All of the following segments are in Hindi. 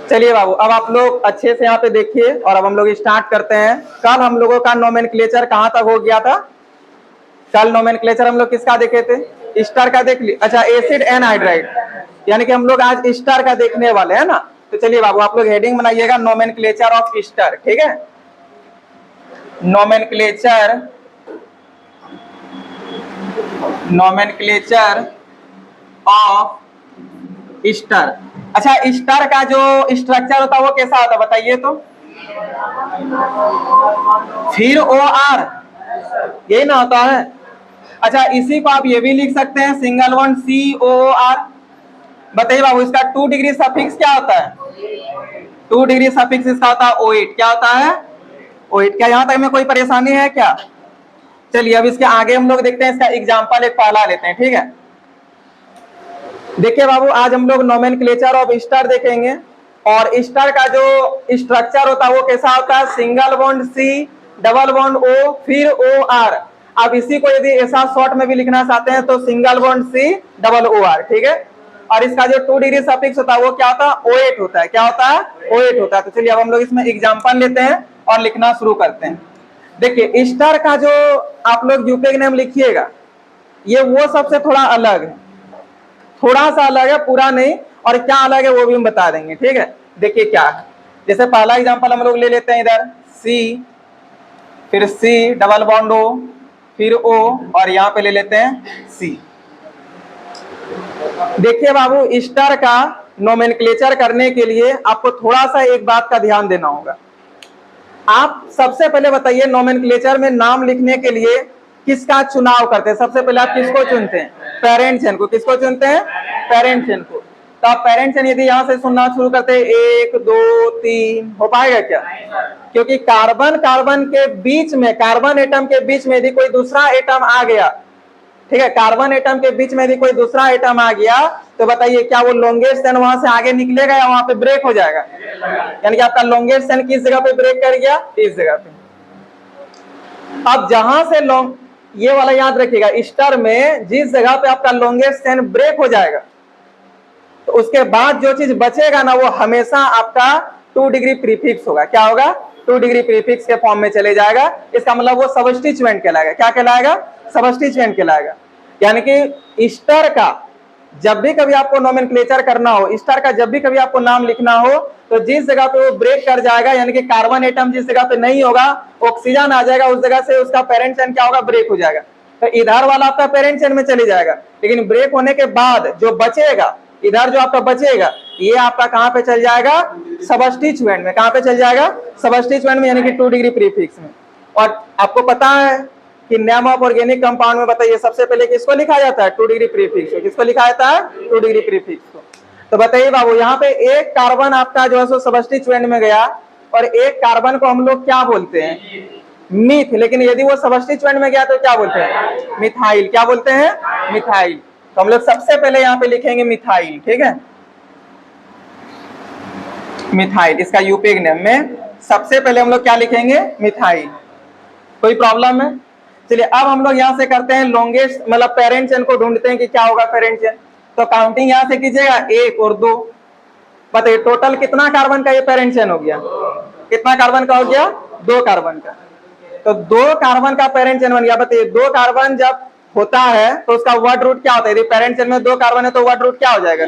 चलिए बाबू, अब आप लोग अच्छे से यहाँ पे देखिए और अब हम लोग स्टार्ट करते हैं। कल हम लोगों का नोमेनक्लेचर कहाँ तक हो गया था? कल नोमेनक्लेचर हम लोग किसका देखे थे? ईस्टर का देख ली। अच्छा, एसिड एनहाइड्राइड, यानी कि हम लोग आज ईस्टर का देखने वाले हैं ना। तो चलिए बाबू, आप लोग हेडिंग बनाइएगा नोमेनक्लेचर ऑफ ईस्टर, ठीक है? Nomenclature of Easter. अच्छा, ईस्टर का जो स्ट्रक्चर होता है वो कैसा होता है बताइए तो? फिर ओ आर, यही ना होता है? अच्छा, इसी को आप ये भी लिख सकते हैं सिंगल वन COOR। बताइए बाबू, इसका 2 डिग्री सफिक्स क्या होता है? 2 डिग्री सफिक्स इसका होता है O8। क्या होता है? O8। क्या यहाँ तक में कोई परेशानी है क्या? चलिए अब इसके आगे हम लोग देखते हैं, इसका एग्जाम्पल एक पहला लेते हैं, ठीक है? देखिए बाबू, आज हम लोग नोमेनक्लेचर ऑफ ईस्टर देखेंगे और ईस्टर का जो स्ट्रक्चर होता है वो कैसा होता है? Single bond C, double bond O, फिर OR। आप इसी को यदि ऐसा शॉर्ट में भी लिखना चाहते हैं तो single bond C, double OR, ठीक है? और इसका जो 2 डिग्री सफिक्स होता है वो क्या होता है? O8 होता है। क्या होता है? O8 होता है। तो चलिए अब हम लोग इसमें एग्जाम्पल लेते हैं और लिखना शुरू करते हैं। देखिए, ईस्टर का जो आप लोग यूपीए नेम लिखिएगा, ये वो सबसे थोड़ा अलग है, थोड़ा सा अलग है, पूरा नहीं। और क्या अलग है वो भी हम बता देंगे, ठीक है? देखिए क्या है, जैसे पहला एग्जांपल हम लोग ले लेते हैं इधर C, फिर C, डबल बॉन्ड O, फिर O, और यहाँ पे ले लेते हैं C। देखिए बाबू, ईस्टर का नोमेनक्लेचर करने के लिए आपको थोड़ा सा एक बात का ध्यान देना होगा। आप सबसे पहले बताइए, नोमेनक्लेचर में नाम लिखने के लिए किसका चुनाव करते हैं? सबसे पहले आप किसको चुनते हैं? पेरेंट चेन को। किसको चुनते हैं? पेरेंट चेन को। तो आप पेरेंट चेन यदि यहाँ से सुनना शुरू करते हैं 1 2 3, हो पाएगा क्या? क्योंकि कार्बन कार्बन के बीच में, कार्बन एटम के बीच में यदि कोई दूसरा एटम आ गया, ठीक है, कार्बन एटम के बीच में यदि कोई दूसरा एटम आ गया तो बताइए क्या वो लॉन्गेस्ट चेन वहां से आगे निकलेगा या वहां पे ब्रेक हो जाएगा? यानी कि आपका लॉन्गेस्ट चेन किस जगह पे ब्रेक कर गया? इस जगह पे। अब जहां से लॉन्ग, ये वाला याद रखिएगा, ईस्टर में जिस जगह पे आपका लॉन्गेस्ट चेन ब्रेक हो जाएगा तो उसके बाद जो चीज बचेगा ना वो हमेशा आपका 2 डिग्री प्रीफिक्स होगा। क्या होगा? 2 डिग्री प्रीफिक्स के फॉर्म में चले जाएगा। इसका मतलब वो सबस्टिट्यूएंट कहलाएगा। क्या कहलाएगा? सबस्टिट्यूएंट कहलाएगा। यानी कि ईस्टर का जब भी कभी आपको नोमेनक्लेचर करना हो, ईस्टर का जब भी कभी आपको नाम लिखना हो, तो जिस जगह पे वो ब्रेक कर जाएगा, यानी कि कार्बन एटम जिस जगह पे नहीं होगा, ऑक्सीजन आ जाएगा, उस जगह से उसका पेरेंट चेन क्या होगा? ब्रेक हो जाएगा। तो इधर वाला आपका पेरेंट चेन में चली जाएगा, लेकिन ब्रेक होने के बाद जो बचेगा, इधर जो आपका बचेगा, ये आपका कहां पे चल जाएगा? सबस्टिट्यूएंट में। कहां पे चल जाएगा? सबस्टिट्यूएंट में, यानी कि 2 डिग्री प्रीफिक्स में। और आपको पता है कि नेम ऑफ ऑर्गेनिक कंपाउंड में बताइए सबसे पहले किसको लिखा जाता है? 2 डिग्री प्रीफिक्स को। किसको लिखा जाता है? 2 डिग्री प्रीफिक्स को। तो बताइए बाबू, यहाँ पे एक कार्बन आपका जो है सो सबस्टिट्यूएंट में गया और एक कार्बन को हम लोग क्या बोलते हैं? मिथ। लेकिन यदि वो सबस्टिट्यूएंट में गया तो क्या बोलते हैं? मिथाइल। क्या बोलते हैं? मिथाइल। तो हम लोग सबसे पहले यहाँ पे लिखेंगे मिथाइल, ठीक है? मिथाइल, इसका यूपीए नेम में सबसे पहले हम लोग क्या लिखेंगे? मिथाइल। कोई प्रॉब्लम है? चलिए अब हम लोग यहाँ से करते हैं लॉन्गेस्ट, मतलब पेरेंट चेन को ढूंढते हैं कि क्या होगा पेरेंट चेन। तो काउंटिंग यहाँ से कीजिएगा 1 और 2। बताइए टोटल कितना कार्बन का ये पेरेंट चेन हो गया? कितना कार्बन का हो गया? 2 कार्बन का। तो 2 कार्बन का पेरेंट चेन बन गया। बताइए 2 कार्बन जब होता है तो उसका वर्ड रूट क्या होता है? यदि पेरेंट चेन में 2 कार्बन है तो वर्ड रूट क्या हो जाएगा?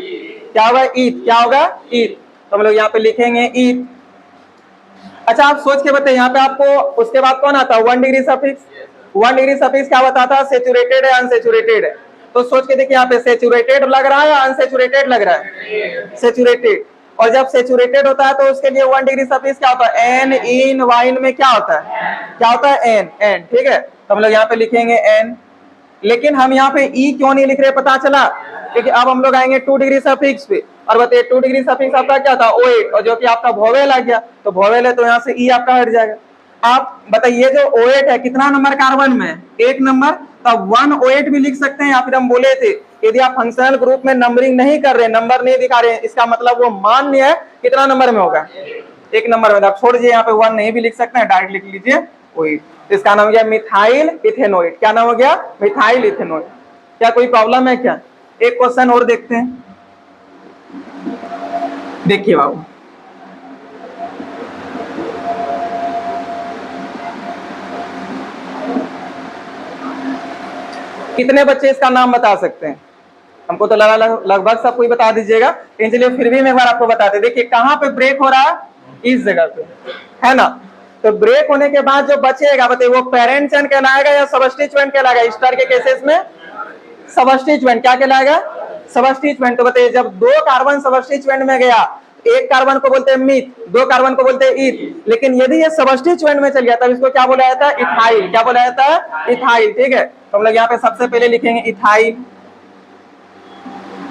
क्या होगा? ईथ। क्या होगा? ईथ। तो हम लोग यहाँ पे लिखेंगे ईथ। अच्छा, आप सोच के बताइए, यहाँ पे आपको उसके बाद कौन आता है? 1 डिग्री सफिक्स। 1 डिग्री सफिक्स क्या बताता है? सेचुरेटेड है, अनसेचुरेटेड है। तो सोच के देखिए, यहाँ पे सेचुरेटेड लग रहा है या अनसेचुरेटेड लग रहा है? सेचुरेटेड। और जब सेचुरेटेड होता है तो उसके लिए 1 डिग्री सफिक्स क्या होता है? एन, इन, वाइन में क्या होता है? क्या होता है? एन। एन, ठीक है? तो हम लोग यहाँ पे लिखेंगे एन। लेकिन हम यहाँ पे ई क्यों नहीं लिख रहे पता चला? क्योंकि अब हम लोग आएंगे 2 डिग्री सफिक्स पे। और बताइए 2 डिग्री सफिक्स आपका क्या था? O8, और जो कि आपका वोवेल आ गया, तो वोवेल है तो यहाँ से ई आपका हट जाएगा। आप बताइए जो O8 है कितना नंबर कार्बन में? 1 नंबर। तो 1O8 भी लिख सकते हैं। या फिर हम बोले थे यदि आप फंक्शनल ग्रुप में नंबरिंग नहीं कर रहे, नंबर नहीं दिखा रहे, इसका मतलब वो मान्य है, कितना नंबर में होगा? 1 नंबर में। आप छोड़ दीजिए, यहाँ पे 1 नहीं भी लिख सकते हैं, डायरेक्ट लिख लीजिए O8। इसका नाम हो गया मिथाइल इथेनोएट। क्या नाम हो गया? Methyl ethanoate. क्या कोई प्रॉब्लम है क्या? एक क्वेश्चन और देखते हैं। देखिए बाबू, कितने बच्चे इसका नाम बता सकते हैं? हमको तो लगा लगभग सब कोई बता दीजिएगा, लेकिन चलिए फिर भी मैं एक बार आपको बताते। देखिए कहाँ पे ब्रेक हो रहा है, इस जगह पे, है ना। तो ब्रेक होने के बाद जो बचेगा बताइए वो पेरेंट चेन कहलाएगा या सबस्टिट्यूएंट कहलाएगा? स्टार के केसेस में सबस्टिट्यूएंट। क्या कहलाएगा? सबस्टिट्यूएंट। तो बताइए जब 2 कार्बन सबस्टिट्यूएंट में गया, एक कार्बन को बोलते हैं मिथ, 2 कार्बन को बोलते हैं ईथ, लेकिन यदि ये सबस्टिट्यूएंट में चल गया तब इसको क्या बोला जाता है? इथाइल। क्या बोला जाता है? इथाइल। ठीक है, तो हम लोग यहाँ पे सबसे पहले लिखेंगे इथाइल।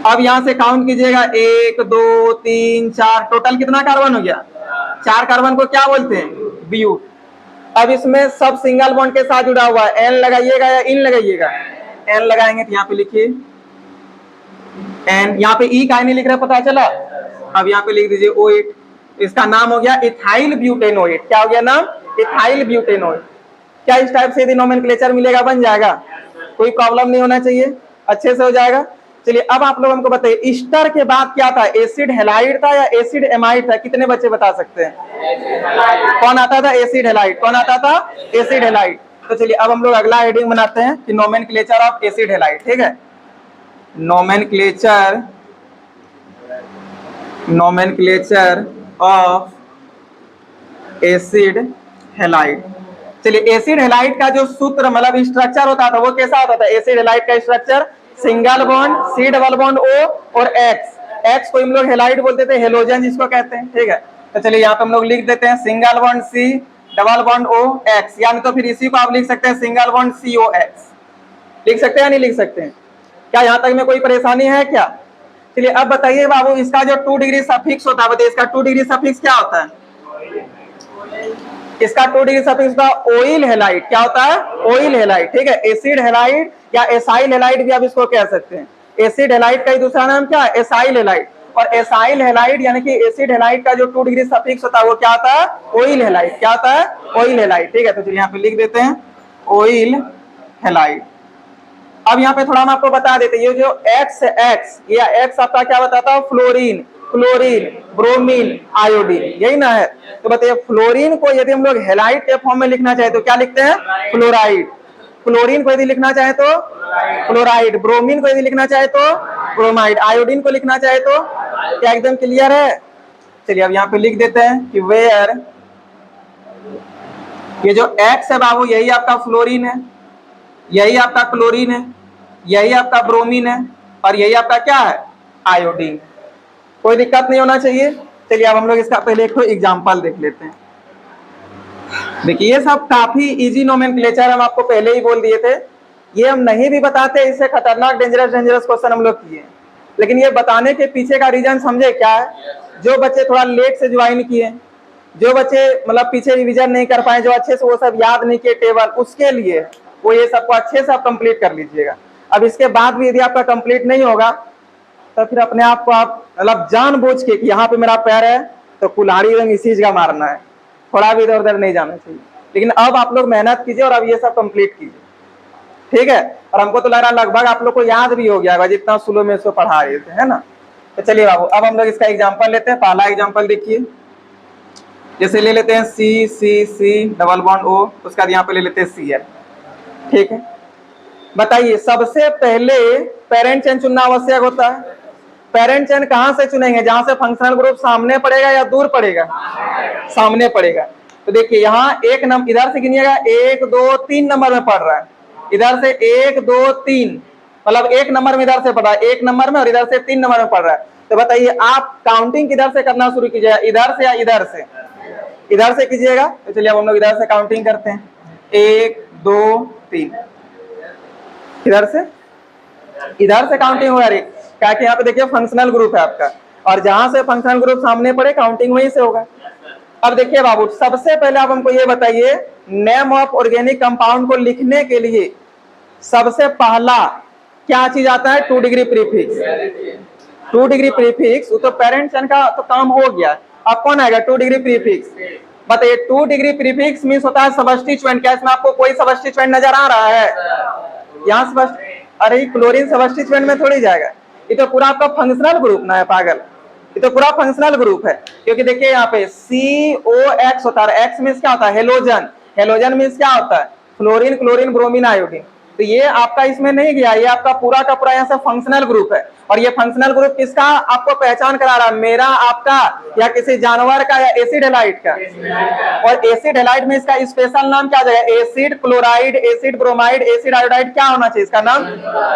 अब यहां से काउंट कीजिएगा, 1 2 3 4, टोटल कितना कार्बन हो गया? 4 कार्बन को क्या बोलते हैं? ब्यूट। अब इसमें सब सिंगल बॉन्ड के साथ जुड़ा हुआ है, एन लगाइएगा या इन लगाइएगा? एन लगाएंगे तो यहाँ पे लिखिए एन। यहाँ पे ई का नहीं लिख रहा, पता चला? अब यहाँ पे लिख दीजिए OH। इसका नाम हो गया इथाइल ब्यूटेनोएट। क्या हो गया नाम? इथाइल ब्यूटेनोएट। क्या इस टाइप से यदि नोमेनक्लेचर मिलेगा बन जाएगा? कोई प्रॉब्लम नहीं होना चाहिए, अच्छे से हो जाएगा। चलिए अब आप लोग हमको बताइए ईस्टर के बाद क्या था? एसिड हैलाइड था या एसिड एमाइड था? कितने बच्चे बता सकते हैं? कौन आता था? Acid halide. कौन आता था? Acid halide. तो चलिए अब हम लोग अगला हेडिंग बनाते हैं कि नोमेनक्लेचर ऑफ एसिड हैलाइड। ठीक है, नोमेनक्लेचर ऑफ एसिड हैलाइड। चलिए एसिड हैलाइड का जो सूत्र मतलब स्ट्रक्चर होता था वो कैसा होता था? एसिड हैलाइड का structure single bond, C double bond O और X को हम लोग हैलाइड बोलते थे, हेलोजन जिसको कहते हैं। ठीक है, तो चलिए यहाँ पे हम लोग लिख देते हैं single bond C double bond O X, यानी तो फिर इसी को आप लिख सकते हैं सिंगल बॉन्ड COX। लिख सकते हैं या नहीं लिख सकते हैं? क्या यहाँ तक में कोई परेशानी है क्या? चलिए अब बताइए बाबू, इसका जो 2 डिग्री सफिक्स होता है, बताइए इसका 2 डिग्री सफिक्स क्या होता है? इसका 2 डिग्री सफिक्स का ऑयल हैलाइड। क्या होता है? Oil halide. ठीक है, एसिड हैलाइड या एसाइल हैलाइड भी आप इसको कह सकते हैं। एसिड हैलाइड का ही दूसरा नाम क्या है? Acyl halide. और एसाइल हैलाइड यानी कि एसिड हैलाइड का जो 2 डिग्री सफिक्स होता है वो क्या होता है? Oil halide. क्या होता है? Oil halide. ठीक है, तो चलिए यहाँ पे लिख देते हैं ऑयल हैलाइड। अब यहाँ पे थोड़ा हम आपको बता देते हैं, ये जो X या X आपका क्या बताता है? फ्लोरीन, क्लोरीन, ब्रोमीन, आयोडीन, यही ना है। तो बताइए फ्लोरीन को यदि हम लोग हैलाइड के फॉर्म में लिखना चाहे तो क्या लिखते हैं? फ्लोराइड। क्लोरीन को यदि लिखना चाहे तो क्लोराइड, ब्रोमीन को यदि लिखना चाहे तो ब्रोमाइड, आयोडीन को लिखना चाहे तो क्या? एकदम क्लियर है। चलिए अब यहाँ पे लिख देते हैं कि वेयर, ये जो X है बाबू यही आपका फ्लोरीन है, यही आपका क्लोरीन है, यही आपका ब्रोमीन है और यही आपका क्या है? आयोडीन। कोई दिक्कत नहीं होना चाहिए। चलिए अब हम लोग इसका पहले एक एग्जांपल देख लेते हैं। देखिए ये सब काफी इजी नोमेनक्लेचर हम आपको पहले ही बोल दिए थे, ये हम नहीं भी बताते, इससे खतरनाक डेंजरस क्वेश्चन हम लोग किए, लेकिन ये बताने के पीछे का रीजन समझे क्या है? जो बच्चे थोड़ा लेट से ज्वाइन किए, जो बच्चे मतलब पीछे रिविजन नहीं कर पाए, जो अच्छे से वो सब याद नहीं किए टेबल, उसके लिए वो ये सबको अच्छे से आप कंप्लीट कर लीजिएगा। अब इसके बाद भी यदि आपका कंप्लीट नहीं होगा तो फिर अपने आप को आप मतलब जानबूझ के कि यहाँ पे मेरा पैर है तो कुल्हाड़ी रंग इसी जगह मारना है, थोड़ा भी इधर उधर नहीं जाना चाहिए। लेकिन अब आप लोग मेहनत कीजिए और अब ये सब कंप्लीट कीजिए, ठीक है। और हमको तो लग रहा है लगभग आप लोग को याद भी हो गया जितना स्लो में इसको पढ़ा रहे थे, है ना। तो चलिए बाबू अब हम लोग इसका एग्जाम्पल लेते हैं। पहला एग्जाम्पल देखिए, जैसे ले लेते हैं सी सी सी डबल बॉन्ड O, उसके बाद यहाँ पे ले लेते हैं Cl, ठीक है। बताइए सबसे पहले पेरेंट चेन चुनना आवश्यक होता है। पेरेंट चेन कहां से चुनेंगे? जहां से फंक्शनल ग्रुप सामने पड़ेगा या दूर पड़ेगा? सामने पड़ेगा। तो देखिए यहाँ एक नंबर इधर से गिनिएगा, 1 2 3 नंबर में पढ़ रहा है, इधर से 1 2 3 मतलब 1 नंबर में इधर से पढ़ रहा है, 1 नंबर में, और इधर से 3 नंबर में पढ़ रहा है। तो बताइए आप काउंटिंग किधर से करना शुरू कीजिएगा, इधर से या इधर से? इधर से कीजिएगा। तो चलिए अब हम लोग इधर से काउंटिंग करते हैं, 1 2 3, इधर से काउंटिंग हो रही है, क्या कि यहाँ पे देखिए फंक्शनल ग्रुप है आपका, और जहां से फंक्शनल ग्रुप सामने पड़े काउंटिंग वहीं से होगा। अब देखिए बाबू सबसे पहले आप हमको ये बताइए, नेम ऑफ ऑर्गेनिक कंपाउंड को लिखने के लिए सबसे पहला क्या चीज आता है? 2 डिग्री प्रीफिक्स। 2 डिग्री प्रीफिक्स वो तो पेरेंट चेन का तो काम हो गया। अब कौन आएगा? 2 डिग्री प्रीफिक्स। बताइए 2 डिग्री प्रीफिक्स मींस होता है सबस्टिट्यूएंट। क्या इसमें आपको कोई सबस्टिट्यूएंट नजर आ रहा है? यहाँ अरे क्लोरीन सबस्टिट्यूएंट में थोड़ी जाएगा, ये तो पूरा आपका फंक्शनल ग्रुप ना है पागल, ये तो पूरा फंक्शनल ग्रुप है। क्योंकि देखिए यहाँ पे COX होता है, X मींस क्या होता है? हेलोजन। हेलोजन मींस क्या होता है? Fluorine, chlorine, bromine, iodine. तो ये आपका इसमें नहीं गया, ये आपका पूरा का पूरा यहाँ से फंक्शनल ग्रुप है। और ये फंक्शनल ग्रुप किसका आपको पहचान करा रहा है, मेरा, आपका, या किसी जानवर का, या एसिड हैलाइड का। और एसिड हैलाइड में इसका स्पेशल नाम क्या जाएगा, acid chloride, acid bromide, acid iodide, क्या होना चाहिए इसका नाम,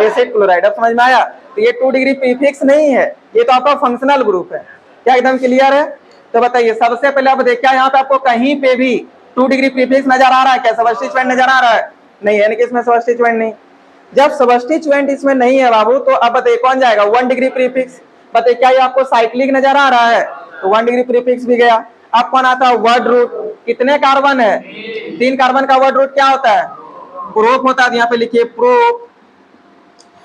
एसिड क्लोराइड। अब समझ में आया। तो ये 2 डिग्री प्रीफिक्स नहीं है, ये तो आपका फंक्शनल ग्रुप है। क्या एकदम क्लियर है। तो बताइए सबसे पहले आप देखिए यहाँ पे आपको कहीं पे भी 2 डिग्री प्रीफिक्स नजर आ रहा है क्या, सबस्टिट्यूएंट नजर आ रहा है, नहीं, यानी कि इसमें सबस्टिट्यूएंट नहीं। जब सबस्टिट्यूएंट इसमें नहीं है बाबू, तो अब बताइए कौन जाएगा, 1 डिग्री प्रीफिक्स। बताइए क्या ये आपको साइक्लिक नजर आ रहा है, तो 1 डिग्री प्रीफिक्स भी गया। अब कौन आता है, वर्ड रूट। कितने कार्बन है, 3 कार्बन का वर्ड रूट क्या होता है, प्रोप होता है। यहाँ पे लिखिए प्रोप।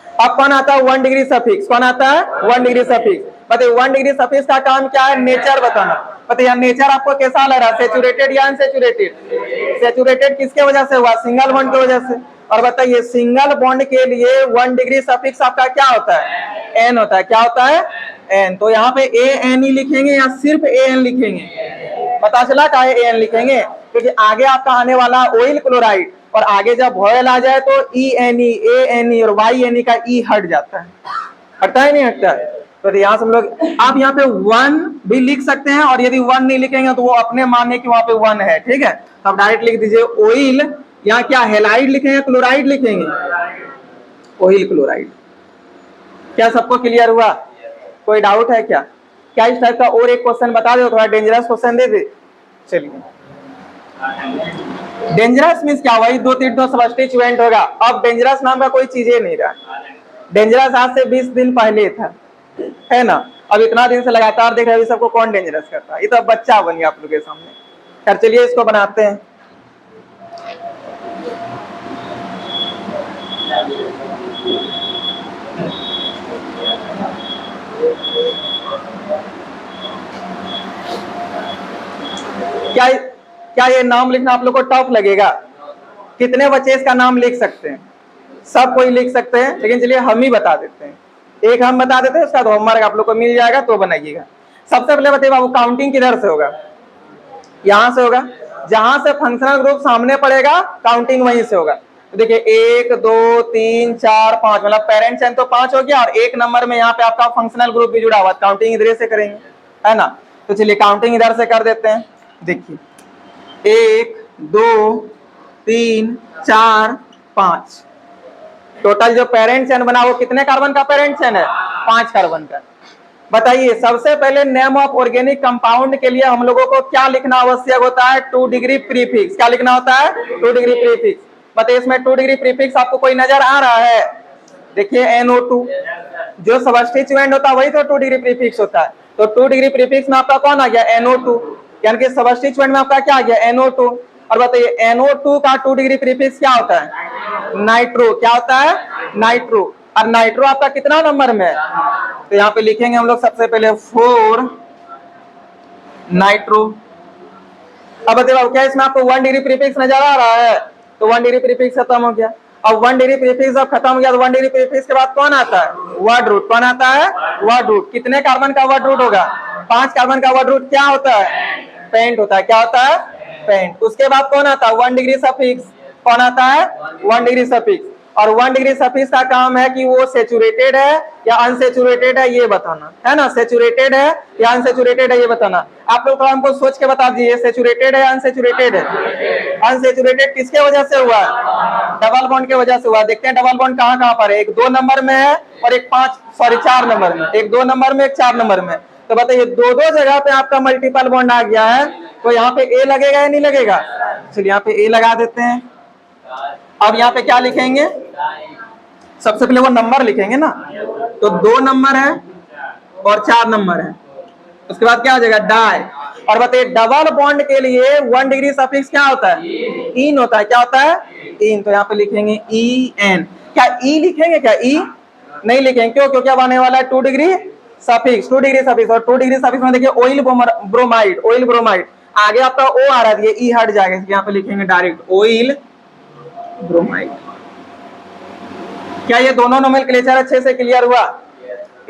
अब कौन आता है, 1 डिग्री सफिक्स। कौन आता है, 1 डिग्री सफिक्स। बताइए 1 डिग्री सफिक्स का काम क्या है, नेचर बताना। बताइए नेचर आपको कैसा लग रहा है, सेचुरेटेड या अनसेचुरेटेड। सेचुरेटेड किसके वजह से हुआ, सिंगल बॉन्ड की वजह से। और बताइए सिंगल बॉन्ड के लिए 1 डिग्री सफिक्स आपका क्या होता है, एन होता है। क्या होता है, एन। तो यहाँ पे ए एन ही लिखेंगे या सिर्फ ए एन लिखेंगे, पता चला का ए एन लिखेंगे, क्योंकि आगे आपका आने वाला ऑयल क्लोराइड, और आगे जब वॉयल आ जाए तो E N E, A N E और वाई एन ई का ई हट जाता है। हटता है नहीं हटता है। तो यहाँ से हम लोग, आप यहाँ पे 1 भी लिख सकते हैं, और यदि 1 नहीं लिखेंगे तो वो अपने माने कि वहां पे 1 है, ठीक है। तो आप डायरेक्ट लिख दीजिए ऑयल, यहाँ क्या हेलाइड लिखेंगे, क्लोराइड लिखेंगे, ऑयल क्लोराइड। क्या सबको क्लियर हुआ, कोई डाउट है क्या। क्या इस टाइप का और एक क्वेश्चन बता दो, थोड़ा डेंजरस क्वेश्चन दे दे। चलिए डेंजरस मीन्स क्या, वही 2-3 सबस्टिट्यूएंट होगा। अब डेंजरस नाम का कोई चीज ही नहीं रहा। डेंजरस आज से 20 दिन पहले था, है ना। अब इतना दिन से लगातार देख रहे हैं, सबको कौन डेंजरस करता है, ये तो अब बच्चा बन गया आप लोग के सामने। खैर चलिए इसको बनाते हैं। क्या ये नाम लिखना आप लोग को टफ लगेगा, कितने बच्चे इसका नाम लिख सकते हैं, सब कोई लिख सकते हैं, लेकिन चलिए हम ही बता देते हैं। एक हम बता देते हैं, उसका होमवर्क आप लोग को मिल जाएगा, तो बनाइएगा। सबसे पहले बताइए बाबू काउंटिंग किधर से होगा, यहां से होगा। जहां से फंक्शनल ग्रुप सामने पड़ेगा काउंटिंग वहीं से होगा। तो देखिए 1 2 3 4 5, मतलब पेरेंट चैन तो 5 हो गया, और 1 नंबर में यहाँ पे आपका फंक्शनल ग्रुप भी जुड़ा हुआ, काउंटिंग इधर से करेंगे, है ना। तो चलिए काउंटिंग इधर से कर देते हैं। देखिए 1 2 3 4 5, टोटल जो पेरेंट चैन बना वो कितने कार्बन का पेरेंट चैन है, 5 कार्बन का। बताइए सबसे पहले नेम ऑफ ऑर्गेनिक कंपाउंड के लिए हम लोगों को क्या लिखना आवश्यक होता है, 2 डिग्री प्रीफिक्स। क्या लिखना होता है, 2 डिग्री प्रीफिक्स। बताइए इसमें 2 डिग्री प्रीफिक्स आपको कोई नजर आ रहा है, देखिए NO2 जो सबस्टिट्यूएंट होता है वही तो 2 डिग्री प्रीफिक्स होता है। तो 2 डिग्री प्रीफिक्स में आपका कौन आ गया, NO2, यानी कि सबस्टिट्यूएंट में आपका क्या आ गया, NO2। और बताइए NO2 का 2 डिग्री प्रीफिक्स क्या होता है, नाइट्रो। क्या होता है, नाइट्रो। और नाइट्रो आपका कितना नंबर में है, तो यहाँ पे लिखेंगे हम लोग सबसे पहले 4 नाइट्रो। अब बताइए क्या इसमें आपको 1 डिग्री प्रीफिक्स नजर आ रहा है, तो 1 डिग्री प्रीफिक्स खत्म हो गया। अब 1 डिग्री प्रीफिक्स जब खत्म हो गया तो 1 डिग्री प्रीफिक्स के बाद कौन आता है, वर्ड रूट। कौन आता है, वर्ड रूट। कितने कार्बन का वर्ड रूट होगा, 5 कार्बन का वर्ड रूट। क्या होता है, पेंट होता है। क्या होता है, पेंट। उसके बाद कौन आता है, 1 डिग्री सफिक्स। कौन आता है, 1 डिग्री सफिक्स। और 1 डिग्री सफिक्स का काम है कि वो सेचुरेटेड है या अनसेचुरेटेड है ये बताना, है ना। सेचुरेटेड है या अनसेचुरेटेड है ये बताना। आप लोग थोड़ा हमको सोच के बता दीजिए, सेचुरेटेड है या अनसेचुरेटेड है। अनसेचुरेटेड किसके वजह से हुआ, डबल बॉन्ड के वजह से हुआ। देखते हैं डबल बॉन्ड कहाँ कहाँ पर है, एक 2 नंबर में है और एक 4 नंबर में, एक 2 नंबर में, एक 4 नंबर में। तो बताइए 2 जगह पे आपका मल्टीपल बॉन्ड आ गया है, तो यहाँ पे ए लगेगा या नहीं लगेगा। चलिए यहाँ पे ए लगा देते हैं। अब यहाँ पे क्या लिखेंगे, सबसे पहले वो नंबर लिखेंगे ना, तो 2 नंबर है और 4 नंबर है। उसके बाद क्या हो जाएगा, डाई। और बताइए डबल बॉन्ड के लिए 1 डिग्री सफिक्स क्या होता है, इन होता है। क्या होता है, इन। तो यहाँ पे लिखेंगे EN। क्या ई लिखेंगे, क्या ई नहीं लिखेंगे, क्यों, क्योंकि अब आने वाला है 2 डिग्री सफिक्स। 2 डिग्री सफिक्स, और 2 डिग्री सफिक्स में देखिए ऑयल ब्रोमाइड, ऑयल ब्रोमाइड। आगे आपका ओ आ रहा है, ये ई हट जाएगा, यहाँ पे लिखेंगे डायरेक्ट ऑयल ब्रोमाइड। क्या ये दोनों नोमेनक्लेचर अच्छे से क्लियर हुआ,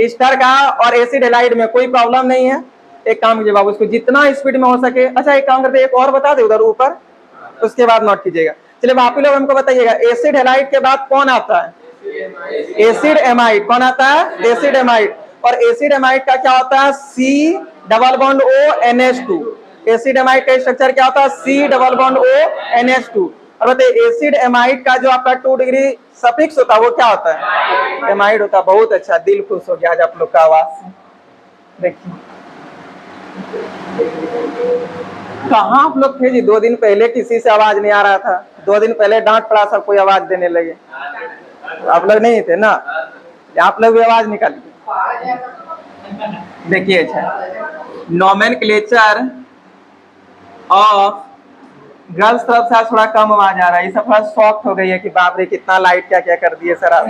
ईस्टर का और एसिड हैलाइड में कोई प्रॉब्लम नहीं है। एक काम कीजिए बाबू, इसको जितना स्पीड में हो सके, अच्छा एक काम करते हैं, एक और बता दे उधर ऊपर, उसके बाद नोट कीजिएगा। चलिए आप ही लोग हमको बताइएगा, एसिड हैलाइड के बाद कौन आता है? Acid amide. कौन आता है? Acid amide. और एसिड एमाइड का क्या होता है? C double bond O NH2। Acid amide का स्ट्रक्चर क्या होता है? C double bond O NH2। और बताइए एसिड एमाइड का जो आपका 2 डिग्री सफिक्स होता है वो क्या होता है? एमाइड होता है। बहुत अच्छा, दिल खुश हो गया आज आप लोग का आवाज से। देखिए कहाँ आप लोग थे जी? 2 दिन पहले किसी से आवाज नहीं आ रहा था, 2 दिन पहले डांट पड़ा, सब कोई आवाज देने लगे। आप लोग नहीं थे ना, आप लोग भी आवाज निकालिए। देखिए अच्छा, नोमेनक्लेचर ऑफ गर्ल्स तरफ से थोड़ा कम आवाज आ रहा है, ये सब थोड़ा शॉक हो गई है कि बाप रे कितना लाइट क्या क्या कर दिए सर आप।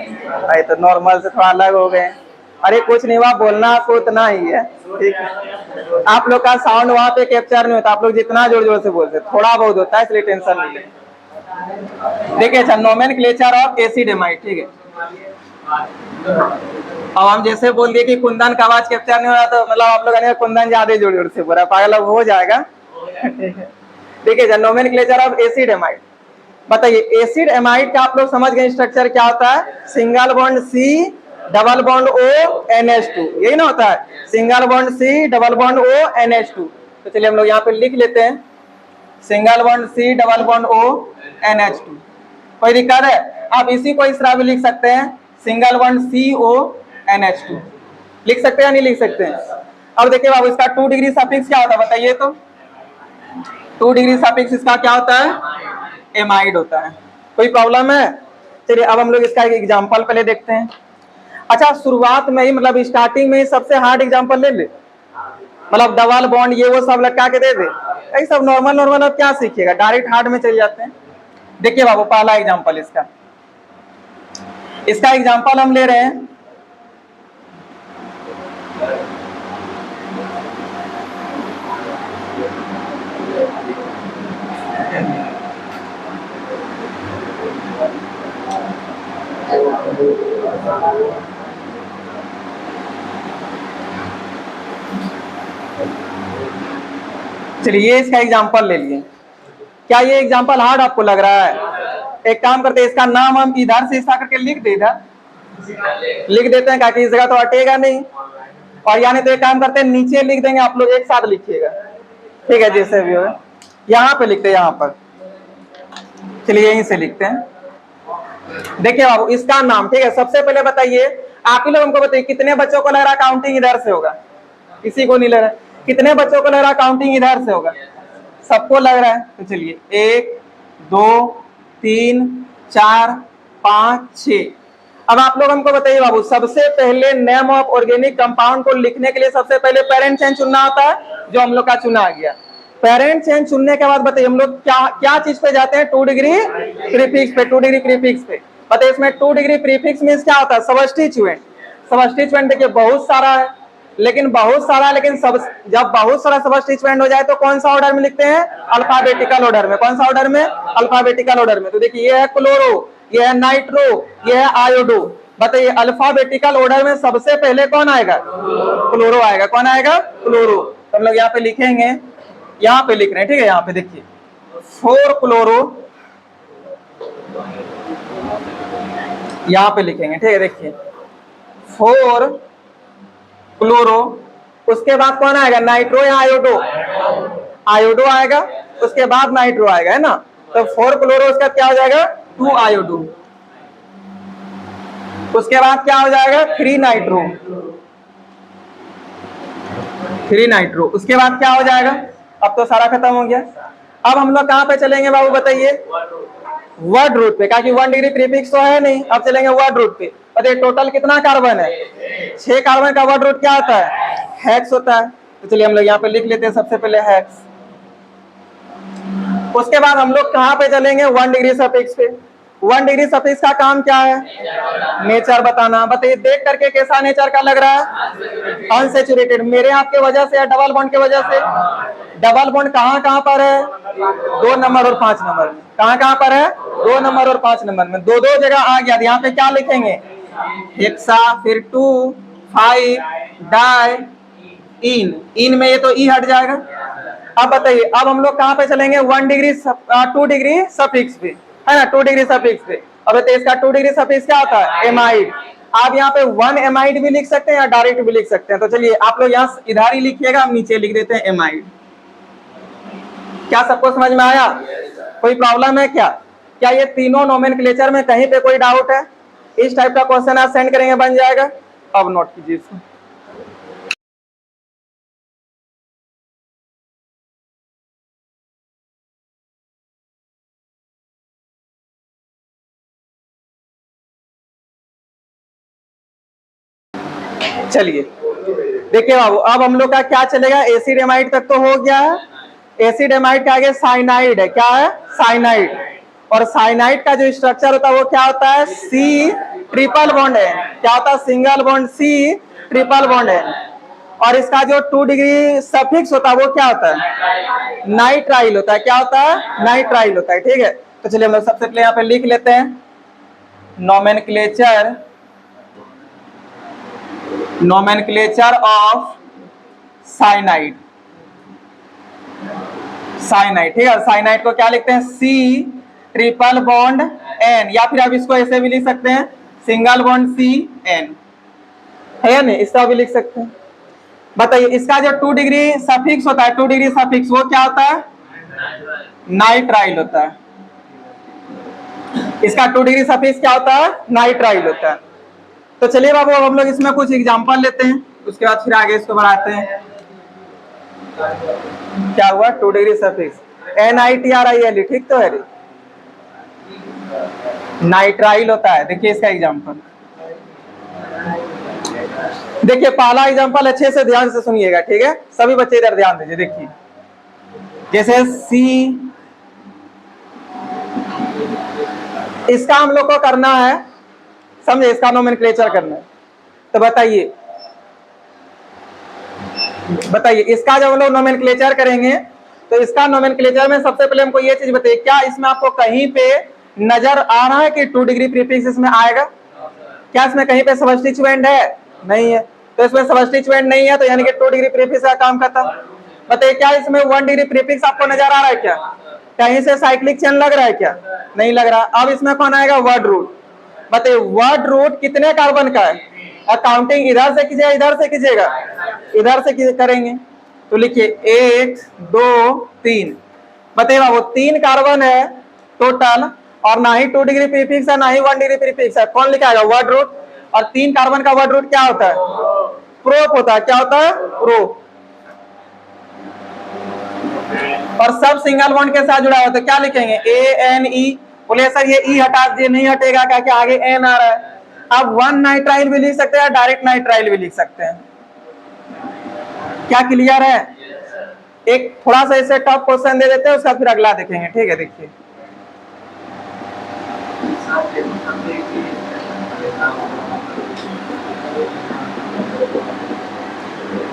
तो नॉर्मल से थोड़ा अलग हो गए। अरे कुछ नहीं हुआ, बोलना आपको उतना ही है, ठीक है। आप लोग का साउंड वहां पे कैप्चर नहीं होता, आप लोग जितना जोर जोर से बोलते थोड़ा बहुत होता है, इसलिए टेंशन नहीं है। देखिए अच्छा, नोमेनक्लेचर ऑफ एसिड एमाइड, ठीक है। अब हम जैसे बोल दिए कि कुंदन का आवाज कैप्चर नहीं हो रहा, तो मतलब आप लोग कुंदन ज्यादा जोर जोर से बोल रहा, पागल हो जाएगा। देखिए नोमेनक्लेचर ऑफ एसिड एमाइड, बताइए एसिड एमाइड का आप लोग समझ गए स्ट्रक्चर क्या होता है? Single bond C double bond O NH2, यही ना होता है? Single bond C double bond O NH2। तो चलिए हम लोग यहाँ पे लिख लेते हैं single bond C double bond O NH2। कोई दिक्कत है? आप इसी को इस तरह भी लिख सकते हैं, सिंगल बॉन्ड CO NH2 लिख सकते हैं या नहीं लिख सकते हैं? अब देखिए बाबू इसका 2 डिग्री सफिक्स क्या होता है बताइए तो? 2 डिग्री सफिक्स इसका क्या होता है? एमाइड होता है। कोई प्रॉब्लम है? चलिए अब हम लोग इसका एक एग्जांपल पहले देखते हैं। अच्छा शुरुआत में ही मतलब स्टार्टिंग में ही सबसे हार्ड एग्जांपल ले ले, मतलब डबल बॉन्ड ये वो सब लगा के दे दे, यही सब नॉर्मल नॉर्मल अब क्या सीखिएगा, डायरेक्ट हार्ड में चले जाते हैं। देखिए बाबू पहला एग्जांपल इसका एग्जांपल हम ले रहे हैं चलिए इसका एग्जांपल ले लिए। क्या ये एग्जांपल हार्ड आपको लग रहा है? एक काम करते हैं, इसका नाम हम इधर से ऐसा करके लिख दे, इधर लिख देते हैं ताकि इस जगह तो हटेगा नहीं। और यानी तो एक काम करते हैं नीचे लिख देंगे, आप लोग एक साथ लिखिएगा, ठीक है? जैसे भी हो यहाँ पे लिखते हैं, यहाँ पर चलिए यहीं से लिखते हैं। देखिए बाबू इसका नाम, ठीक है? सबसे पहले बताइए, आप ही लोग हमको बताइए कितने बच्चों को लग रहा है काउंटिंग इधर से होगा? किसी को नहीं लग रहा है। कितने बच्चों को लग रहा है काउंटिंग इधर से होगा? सबको लग रहा है। तो चलिए 1 2 3 4 5 6। अब आप लोग हमको बताइए बाबू, सबसे पहले नेम ऑफ ऑर्गेनिक कंपाउंड को लिखने के लिए सबसे पहले पेरेंट चेन चुनना होता है, जो हम लोग का चुना गया। पेरेंट चेन चुनने के बाद बताइए हम लोग क्या क्या चीज पे जाते हैं? 2 डिग्री प्रीफिक्स पे। 2 डिग्री प्रीफिक्स पे बताइए, इसमें 2 डिग्री प्रीफिक्स मींस क्या होता है? सबस्टिट्यूएंट। सबस्टिट्यूएंट देखिए बहुत सारा है, लेकिन सब जब बहुत सारा सबस्टिट्यूएंट हो जाए तो कौन सा ऑर्डर में लिखते हैं? अल्फाबेटिकल ऑर्डर में। कौन सा ऑर्डर में? अल्फाबेटिकल ऑर्डर में। तो देखिए ये है क्लोरो, ये है नाइट्रो, ये है आयोडो। बताइए अल्फाबेटिकल ऑर्डर में सबसे पहले कौन आएगा? क्लोरो आएगा। कौन आएगा? क्लोरो। तो हम लोग यहाँ पे लिखेंगे, यहाँ पे लिख रहे हैं, ठीक है? यहाँ पे देखिए 4 क्लोरो, यहाँ पे लिखेंगे, ठीक है? देखिए 4 क्लोरो, उसके बाद कौन आएगा? नाइट्रो या आयोडो? आयोडो आएगा, उसके बाद नाइट्रो आएगा, है ना? तो 4 क्लोरो, उसका क्या हो जाएगा? 2 आयोडो, उसके बाद क्या हो जाएगा? 3 नाइट्रो, 3 नाइट्रो, उसके बाद क्या हो जाएगा? अब तो सारा खत्म हो गया। अब हम लोग कहाँ पे चलेंगे बाबू बताइए? वर्ड रूट पे, क्योंकि 1 डिग्री प्रीफिक्स तो है नहीं। अब चलेंगे वर्ड रूट पे। बताइए टोटल कितना कार्बन है? 6 कार्बन का वर्ड रूट क्या होता है? हेक्स होता है। तो चलिए हम लोग यहाँ पे लिख लेते हैं सबसे पहले हेक्स। उसके बाद हम लोग कहाँ पे चलेंगे? 1 डिग्री सफिक्स पे। 1 डिग्री सफिक्स का काम क्या है? नेचर बताना। बताइए देख करके कैसा नेचर का लग रहा है? अनसेचुरेटेड। मेरे आपके वजह से या डबल बॉन्ड के वजह से? डबल बॉन्ड कहाँ पर है? 2 नंबर और 5 नंबर में। कहाँ पर है? 2 नंबर और 5 नंबर में। दो जगह आ गया। यहाँ पे क्या लिखेंगे? हेक्सा, फिर 2 5 डाई इन में ये तो ई हट जाएगा। अब बताइए अब हम लोग कहाँ पे चलेंगे? 2 डिग्री सफिक्स पे। है ना, 2 डिग्री सफिक्स पे। अब तो इसका 2 डिग्री सफिक्स क्या होता है, एमाइड। आप यहाँ पे 1 एमाइड भी लिख सकते हैं या डायरेक्ट भी लिख सकते हैं। तो चलिए आप लोग यहाँ इधर ही लिखिएगा, हम नीचे लिख देते हैं एमाइड। क्या सबको समझ में आया? कोई प्रॉब्लम है क्या? क्या ये तीनों नोमेनक्लेचर में कहीं पे कोई डाउट है? इस टाइप का क्वेश्चन आप सेंड करेंगे, बन जाएगा। अब नोट कीजिए इसको। चलिए देखिए बाबू, अब हम लोग का क्या चलेगा, एसिड एमाइड तक तो हो गया है। एसिड एमाइड के आगे साइनाइड है, क्या है, साइनाइड। और साइनाइड का जो स्ट्रक्चर होता है वो क्या होता है, सी ट्रिपल बॉन्ड है। क्या होता है, single bond C triple bond है। और इसका जो 2 डिग्री सफिक्स होता है वो क्या होता है, नाइट्राइल होता है। क्या होता है, नाइट्राइल होता है। ठीक है, तो चलिए हम लोग सबसे पहले यहाँ पे लिख लेते हैं नोमेनक्लेचर ऑफ साइनाइड। साइनाइड, ठीक है। साइनाइड को क्या लिखते हैं, सी ट्रिपल बॉन्ड एन, या फिर आप इसको ऐसे भी लिख सकते हैं, सिंगल बॉन्ड सी एन, है नहीं, इसका भी लिख सकते हैं। बताइए इसका जो 2 डिग्री सफिक्स होता है, 2 डिग्री सफिक्स वो क्या होता है, नाइट्राइल होता है। इसका 2 डिग्री सफिक्स क्या होता है, नाइट्राइल होता है। तो चलिए बाबू अब हम लोग इसमें कुछ एग्जांपल लेते हैं, उसके बाद फिर आगे इसको बढ़ाते हैं। क्या हुआ, 2 डिग्री सफिक्स NITRIL, ठीक तो है, नाइट्राइल होता है। देखिए इसका एग्जांपल, देखिए पहला एग्जांपल अच्छे से ध्यान से सुनिएगा, ठीक है, सभी बच्चे इधर ध्यान दीजिए। देखिए जैसे सी, इसका हम लोग को करना है, समझे, इसका नोमेनक्लेचर करना है। तो बताइए इसका जब हम लोग नोमेनक्लेचर करेंगे तो इसका नोमेनक्लेचर में सबसे पहले हमको ये चीज बताइए, क्या इसमें आपको कहीं पे नजर आ रहा है कि 2 डिग्री प्रीफिक्स इसमें आएगा? क्या इसमें कहीं पे सब्स्टिट्यूएंट है? नहीं है। तो इसमें सब्स्टिट्यूएंट नहीं है, तो यानी कि 2 डिग्री प्रीफिक्स का काम खत्म। बताइए क्या इसमें 1 डिग्री प्रीफिक्स आपको नजर आ रहा है क्या? कहीं से साइक्लिक चेन लग रहा है क्या? नहीं लग रहा। अब इसमें कौन आएगा, वर्ड रूट। बताइए वर्ड रूट कितने कार्बन का है? अकाउंटिंग इधर से कीजिएगा, इधर से कीजिएगा, इधर से करेंगे। तो लिखिए 1 2 3। बताइए बाबू 3 कार्बन है टोटल, और ना ही 2 डिग्री प्रीफिक्स है ना ही 1 डिग्री प्रीफिक्स है। कौन लिखाएगा, वर्ड रूट। और 3 कार्बन का वर्ड रूट क्या होता है, प्रोप होता है। क्या होता है, प्रोप। और सब सिंगल बॉन्ड के साथ जुड़ा हुआ, तो क्या लिखेंगे, ANE। बोले सर ये ई हटा दीजिए, नहीं हटेगा, क्या क्या आगे एन आ रहा है। आप 1 नाइट्राइल भी लिख सकते हैं, डायरेक्ट नाइट्राइल भी लिख सकते हैं। क्या क्लियर है? एक थोड़ा सा इसे टफ क्वेश्चन दे देते हैं, उसका फिर अगला देखेंगे, ठीक है। देखिए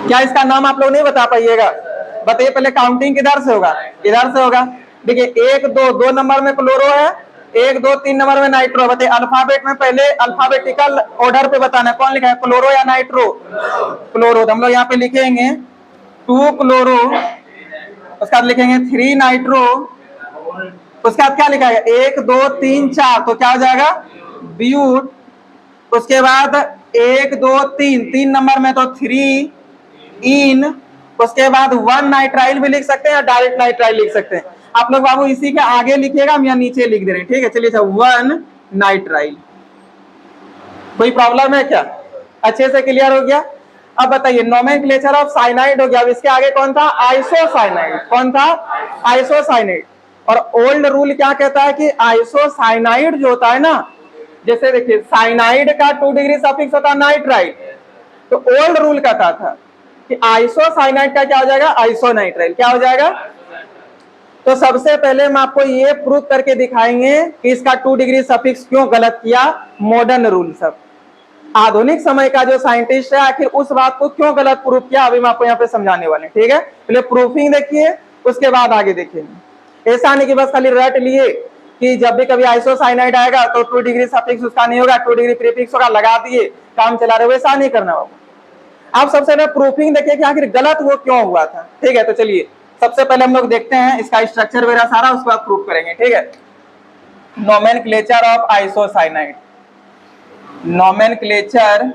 क्या इसका नाम आप लोग नहीं बता पाइएगा? बताइए पहले काउंटिंग किधर से होगा, इधर से होगा। देखिए 1 2 नंबर में क्लोरो है, 1 2 3 नंबर में नाइट्रो। बताइए अल्फाबेट में पहले अल्फाबेटिकल ऑर्डर पे बताना है, कौन लिखा है, क्लोरो या नाइट्रो? क्लोरो। तो हम लोग यहाँ पे लिखेंगे 2 क्लोरो, उसके बाद लिखेंगे 3 नाइट्रो, उसके बाद क्या लिखा है, 1 2 3 4, तो क्या हो जाएगा, ब्यूट। उसके बाद 1 2 3 नंबर में तो 3 इन। उसके बाद 1 नाइट्राइल भी लिख सकते हैं या डायरेक्ट नाइट्राइल लिख सकते हैं। आप लोग बाबू इसी के आगे लिखिएगा, हम यहाँ नीचे लिख दे रहे हैं, ठीक है। चलिए 1 नाइट्राइल। कोई प्रॉब्लम है क्या? अच्छे से क्लियर हो गया? अब बताइए नोमेनक्लेचर ऑफ साइनाइड हो गया। अब इसके आगे कौन था, आइसोसाइनाइड। कौन था, आइसोसाइनाइड। और ओल्ड रूल क्या कहता है कि आइसोसाइनाइड जो होता है ना, जैसे देखिए साइनाइड का 2 डिग्री सफिक्स होता है नाइट्राइल, तो ओल्ड रूल कहता था कि आइसोसाइनाइड का क्या हो जाएगा, आइसोनाइट्राइल। क्या हो जाएगा? तो सबसे पहले हम आपको ये प्रूव करके दिखाएंगे कि इसका 2 डिग्री सफिक्स क्यों गलत किया मॉडर्न रूल। सब आधुनिक समय का जो साइंटिस्ट है आखिर उस बात को क्यों गलत प्रूफ किया, अभी हम आपको यहाँ पे समझाने वाले हैं, ठीक है। पहले प्रूफिंग देखिए, उसके बाद आगे देखेंगे। ऐसा नहीं कि बस खाली रट लिए कि जब भी कभी आइसोसाइनाइड आएगा तो 2 डिग्री सफिक्स उसका नहीं होगा, 2 डिग्री प्रीफिक्स होगा, लगा दिए काम चला रहे, वैसा नहीं करना होगा। आप सबसे पहले प्रूफिंग देखिए कि आखिर गलत वो क्यों हुआ था, ठीक है। तो चलिए सबसे पहले हम लोग देखते हैं इसका स्ट्रक्चर वगैरह सारा, उसके बाद प्रूफ करेंगे, ठीक है। Nomenclature of isocyanide, nomenclature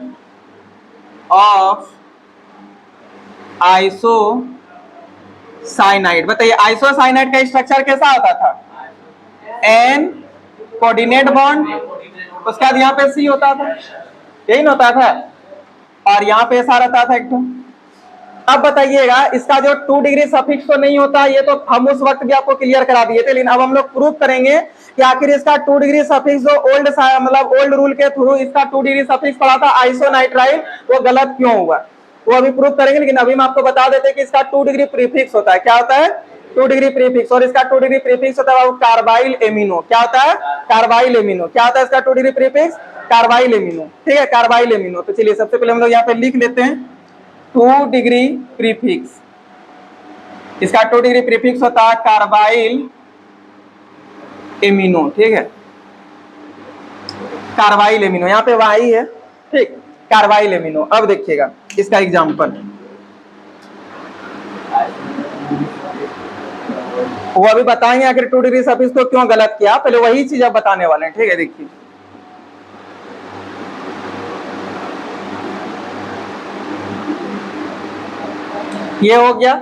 of isocyanide. बताइए आइसोसाइनाइड का स्ट्रक्चर कैसा होता था? एन कोऑर्डिनेट बॉन्ड, उसके बाद यहाँ पे सी होता था, यही ना होता था, और यहाँ पे ऐसा रहता था एक तो। अब बताइएगा इसका जो 2 डिग्री सफिक्स तो नहीं होता, ये तो हम उस वक्त भी आपको क्लियर करा दिए थे, लेकिन अब हम लोग प्रूव करेंगे कि आखिर इसका 2 डिग्री सफिक्स जो ओल्ड रूल के थ्रू इसका 2 डिग्री सफिक्स पड़ा था आइसोनाइट्राइल, वो गलत क्यों हुआ, वो अभी प्रूव करेंगे। लेकिन अभी हम आपको बता देते हैं कि इसका 2 डिग्री प्रीफिक्स होता है। क्या होता है? 2 डिग्री प्रीफिक्स। और इसका 2 डिग्री प्रीफिक्स होता है कार्बाइल एमिनो। क्या होता है? Carbyl amino. क्या होता है इसका 2 डिग्री प्रीफिक्स? Carbyl amino. ठीक है, कार्बाइल एमिनो। तो चलिए सबसे पहले हम लोग यहाँ पे लिख लेते हैं 2 डिग्री प्रीफिक्स। इसका 2 डिग्री प्रीफिक्स होता है कार्बाइल एमिनो। ठीक है, कार्बाइल एमिनो, यहाँ पे वाई है। ठीक, कार्बाइल एमिनो। अब देखिएगा इसका एग्जांपल, वो अभी बताएंगे आखिर 2 डिग्री सफिक्स को क्यों गलत किया, पहले वही चीज अब बताने वाले हैं। ठीक है, देखिए ये हो गया।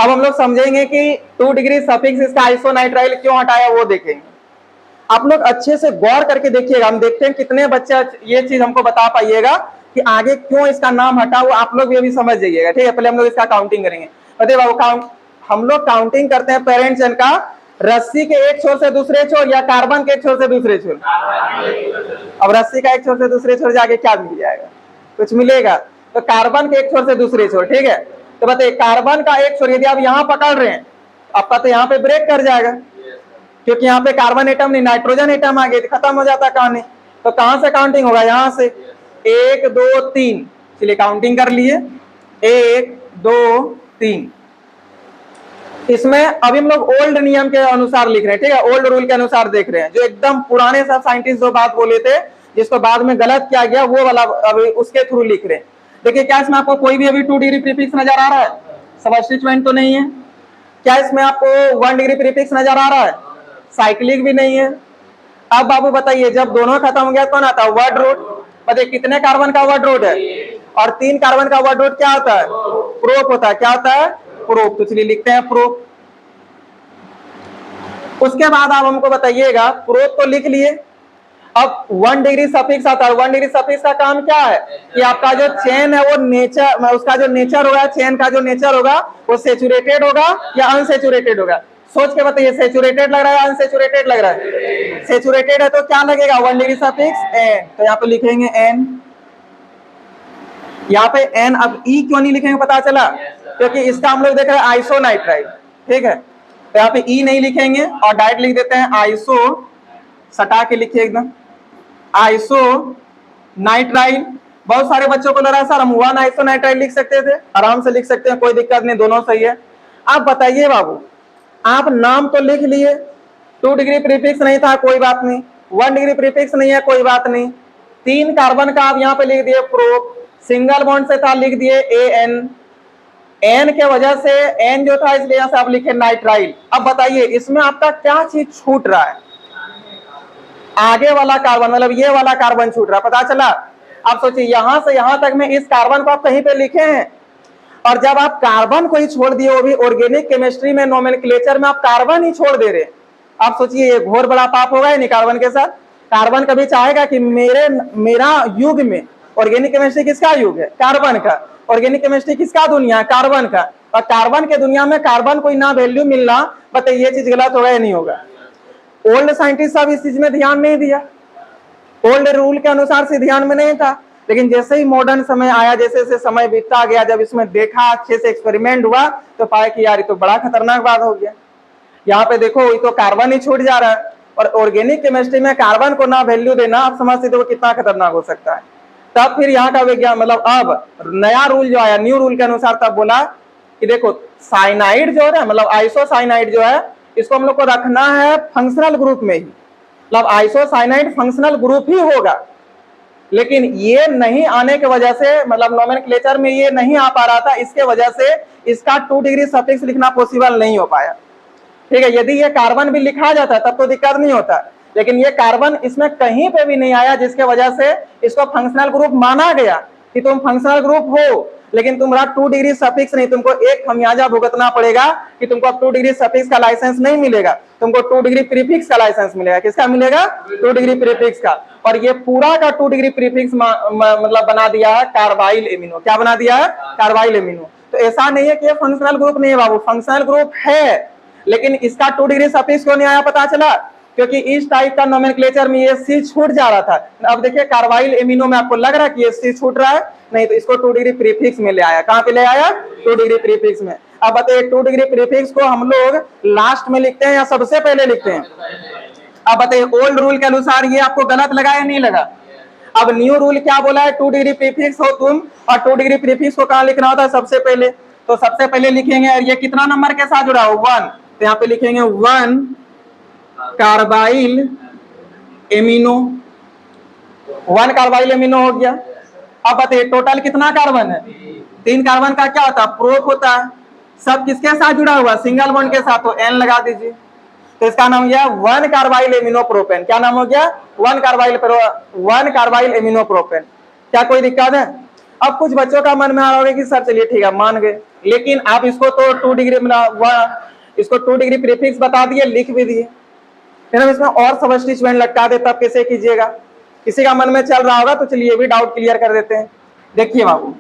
अब हम लोग समझेंगे कि 2 डिग्री सफिक्स इसका आइसोनाइट्राइल क्यों हटाया, वो देखेंगे। आप लोग अच्छे से गौर करके देखिएगा, हम देखते हैं कितने बच्चे ये चीज हमको बता पाइएगा कि आगे क्यों इसका नाम हटा, वो आप लोग भी अभी समझ जाइएगा। ठीक है, पहले हम लोग इसका काउंटिंग करेंगे। बताइए बाबू, हम लोग काउंटिंग करते हैं पेरेंट्स जन का रस्सी के एक छोर से दूसरे छोर या कार्बन के एक छोर से दूसरे छोर। अब रस्सी का एक छोर से दूसरे छोर जाके क्या मिल जाएगा? कुछ मिलेगा? तो कार्बन के एक छोर से दूसरे छोर। ठीक है, तो बताइए कार्बन का एक छोर यदि आप यहाँ पकड़ रहे हैं, आपका तो यहाँ पे ब्रेक कर जाएगा, क्योंकि यहाँ पे कार्बन एटम नहीं नाइट्रोजन एटम आ गए, खत्म हो जाता कहानी। तो कहां से काउंटिंग होगा? यहाँ से 1 2 3। चलिए काउंटिंग कर लिए, 1 2 3। इसमें अभी हम लोग ओल्ड नियम के अनुसार लिख रहे हैं। ठीक है, ओल्ड रूल के अनुसार देख रहे हैं, जो एकदम पुराने सब साइंटिस्ट जो बात बोले थे जिसको बाद में गलत किया गया, वो वाला अभी उसके थ्रू लिख रहे हैं। देखिए क्या इसमें आपको कोई भी अभी 2 डिग्री प्रीफिक्स नजर आ रहा है? सबस्टिट्यूएंट तो नहीं है। क्या इसमें आपको 1 डिग्री प्रीफिक्स नजर आ रहा है? साइक्लिक भी नहीं है। अब बाबू बताइए जब दोनों खत्म हो गया कौन आता है? Word root. बताइए कितने कार्बन का वर्ड रूट है? और 3 कार्बन का वर्ड रूट क्या होता है? प्रोप होता है। क्या होता है? प्रोप। तो चलिए लिखते हैं प्रोप। उसके बाद आप हमको बताइएगा, प्रोप तो लिख लिए, अब 1 डिग्री सफिक्स आता है। 1 डिग्री सफिक्स का काम क्या है कि आपका जो चेन है वो नेचर, उसका जो नेचर होगा, चेन का जो नेचर होगा वो सेचुरेटेड होगा या अनसेचुरेटेड होगा? सोच के बताइए, सेचुरेटेड लग रहा है अनसेचुरेटेड लग रहा है? सेचुरेटेड है तो क्या लगेगा? 1 डिग्री सफिक्स एन। तो यहाँ पे लिखेंगे एन। यहाँ पे एन। अब ई क्यों नहीं लिखेंगे पता चला? क्योंकि इसका हम लोग देख रहे हैं आइसोनाइट्राइल। ठीक है, तो यहाँ पे ई नहीं लिखेंगे और डायरेक्ट लिख देते हैं आइसो, सटा के लिखिए एकदम, आइसो नाइट्राइल। बहुत सारे बच्चों को लग रहा है सर हम 1 आइसोनाइट्राइल लिख सकते थे, आराम से लिख सकते हैं, कोई दिक्कत नहीं, दोनों सही है। आप बताइए बाबू, आप नाम तो लिख लिए, 2 डिग्री प्रीफिक्स नहीं था कोई बात नहीं, 1 डिग्री प्रीफिक्स नहीं है कोई बात नहीं, 3 कार्बन का आप यहाँ पे लिख दिए प्रोप, सिंगल बॉन्ड से था लिख दिए एन, एन के वजह से एन जो था इसलिए यहाँ से आप लिखे नाइट्राइल। अब बताइए इसमें आपका क्या चीज छूट रहा है? आगे वाला कार्बन, मतलब ये वाला कार्बन छूट रहा है, पता चला? आप सोचिए यहां से यहां तक में इस कार्बन को आप कहीं पे लिखे हैं, और जब आप कार्बन को ही छोड़ दिए, वो भी ऑर्गेनिक केमिस्ट्री में नोमेनक्लेचर में आप कार्बन ही छोड़ दे रहे। आप सोचिए ये घोर बड़ा पाप होगा नहीं कार्बन के साथ? कार्बन कभी चाहेगा कि मेरा युग में, ऑर्गेनिक केमिस्ट्री किसका युग है? कार्बन का। ऑर्गेनिक केमिस्ट्री किसका दुनिया? कार्बन का। और कार्बन के दुनिया में कार्बन को ना वैल्यू मिलना, बताइए ये चीज गलत होगा या नहीं होगा? ओल्ड साइंटिस्ट सब इस चीज में ध्यान नहीं दिया, ओल्ड रूल के अनुसार से ध्यान में नहीं था, लेकिन जैसे ही मॉडर्न समय आया, जैसे जैसे समय बीतता गया, जब इसमें देखा, अच्छे से एक्सपेरिमेंट हुआ, तो पाया कि यार ये तो बड़ा खतरनाक बात हो गया। यहाँ पे देखो ये तो कार्बन ही छूट जा रहा है, और ऑर्गेनिक केमिस्ट्री में कार्बन को ना वैल्यू देना, आप समझते हो कितना खतरनाक हो सकता है। तब फिर यहाँ का विज्ञान, मतलब अब नया रूल जो आया, न्यू रूल के अनुसार, तब बोला कि देखो साइनाइड जो है, मतलब आइसोसाइनाइड जो है, इसको हम लोग को रखना है फंक्शनल ग्रुप में ही, मतलब आइसोसाइनाइड फंक्शनल ग्रुप ही होगा। लेकिन ये नहीं आने की वजह से, मतलब नोमेनक्लेचर में ये नहीं आ पा रहा था, इसके वजह से इसका 2 डिग्री सफिक्स लिखना पॉसिबल नहीं हो पाया। ठीक है। यदि ये कार्बन भी लिखा जाता तब तो दिक्कत नहीं होता, लेकिन ये कार्बन इसमें कहीं पे भी नहीं आया, जिसके वजह से इसको फंक्शनल ग्रुप माना गया कि तुम फंक्शनल ग्रुप हो, लेकिन तुम्हारा 2 डिग्री सफिक्स नहीं, तुमको एक खमियाजा भुगतना पड़ेगा कि तुमको अब 2 डिग्री सफिक्स का लाइसेंस नहीं मिलेगा, तुमको 2 डिग्री प्रीफिक्स का लाइसेंस मिलेगा। किसका मिलेगा? 2 डिग्री प्रीफिक्स का। और ये पूरा का 2 डिग्री प्रीफिक्स मतलब बना दिया है कार्बाइल एमिनो। क्या बना दिया है? Carbyl amino. तो ऐसा नहीं है कि ये फंक्शनल ग्रुप नहीं है बाबू, फंक्शनल ग्रुप है, लेकिन इसका 2 डिग्री सफिक्स क्यों नहीं आया पता चला? क्योंकि इस टाइप का नोमेनक्लेचर में ये सी छूट जा रहा था। अब देखिए कार्बाइल एमिनो में आपको लग रहा है कि ये सी छूट रहा है, नहीं, तो इसको 2 डिग्री प्रीफिक्स में ले आया। कहां पे ले आया? 2 डिग्री प्रीफिक्स में। अब बताइए 2 डिग्री प्रीफिक्स को हम लोग लास्ट में लिखते हैं या सबसे पहले लिखते हैं? अब बताइए ओल्ड रूल के अनुसार ये आपको गलत लगा या नहीं लगा? अब न्यू रूल क्या बोला है? 2 डिग्री प्रीफिक्स हो तुम, और 2 डिग्री प्रीफिक्स को कहां लिखना होता है? सबसे पहले। तो सबसे पहले लिखेंगे, और ये कितना नंबर के साथ जुड़ा हो? 1। तो यहाँ पे लिखेंगे 1 कार्बाइल एमिनो। 1 कार्बाइल एमिनो हो गया। अब बताइए टोटल कितना कार्बन है? 3 कार्बन का क्या होता है? प्रोप होता है। सब किसके साथ जुड़ा हुआ? सिंगल बॉन्ड के साथ, तो N लगा दीजिए। तो इसका नाम हो गया 1 कार्बाइल एमिनो प्रोपेन। क्या नाम हो गया? 1 कार्बाइल एमिनो प्रोपेन। क्या कोई दिक्कत है? अब कुछ बच्चों का मन में आ रहा होगा कि सर चलिए ठीक है मान गए, लेकिन आप इसको तो 2 डिग्री इसको 2 डिग्री प्रीफिक्स बता दिए, लिख भी दिए, फिर हम इसमें और सबस्टिट्यूएंट लटका दे, तब कैसे कीजिएगा? किसी का मन में चल रहा होगा, तो चलिए भी डाउट क्लियर कर देते हैं। देखिए बाबू,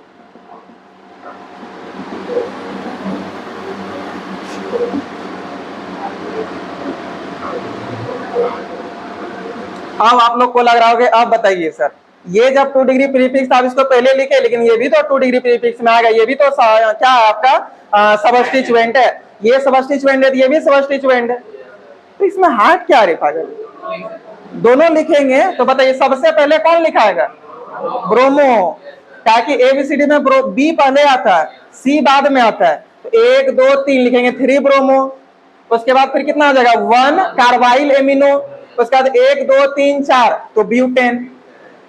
अब आप लोग को लग रहा होगा, अब बताइए सर ये जब 2 डिग्री प्रीफिक्स आप इसको पहले लिखे, लेकिन ये भी तो 2 डिग्री प्रीफिक्स में आएगा, ये भी तो क्या है आपका सबस्टिट्यूएंट है, ये सबस्टिट्यूएंट है, ये भी सबस्टिट्यूएंट है, तो इसमें हार्ड क्या रे पागल? दोनों लिखेंगे तो बताइए सबसे पहले कौन लिखाएगा? ब्रोमो। ताकि एबीसीडी में बी पहले आता है, सी बाद में आता है, तो 1 2 3 लिखेंगे 3 ब्रोमो। उसके बाद फिर कितना आ जाएगा? 1 कार्बाइल एमिनो। उसके बाद 1 2 3 4 तो ब्यूटेन।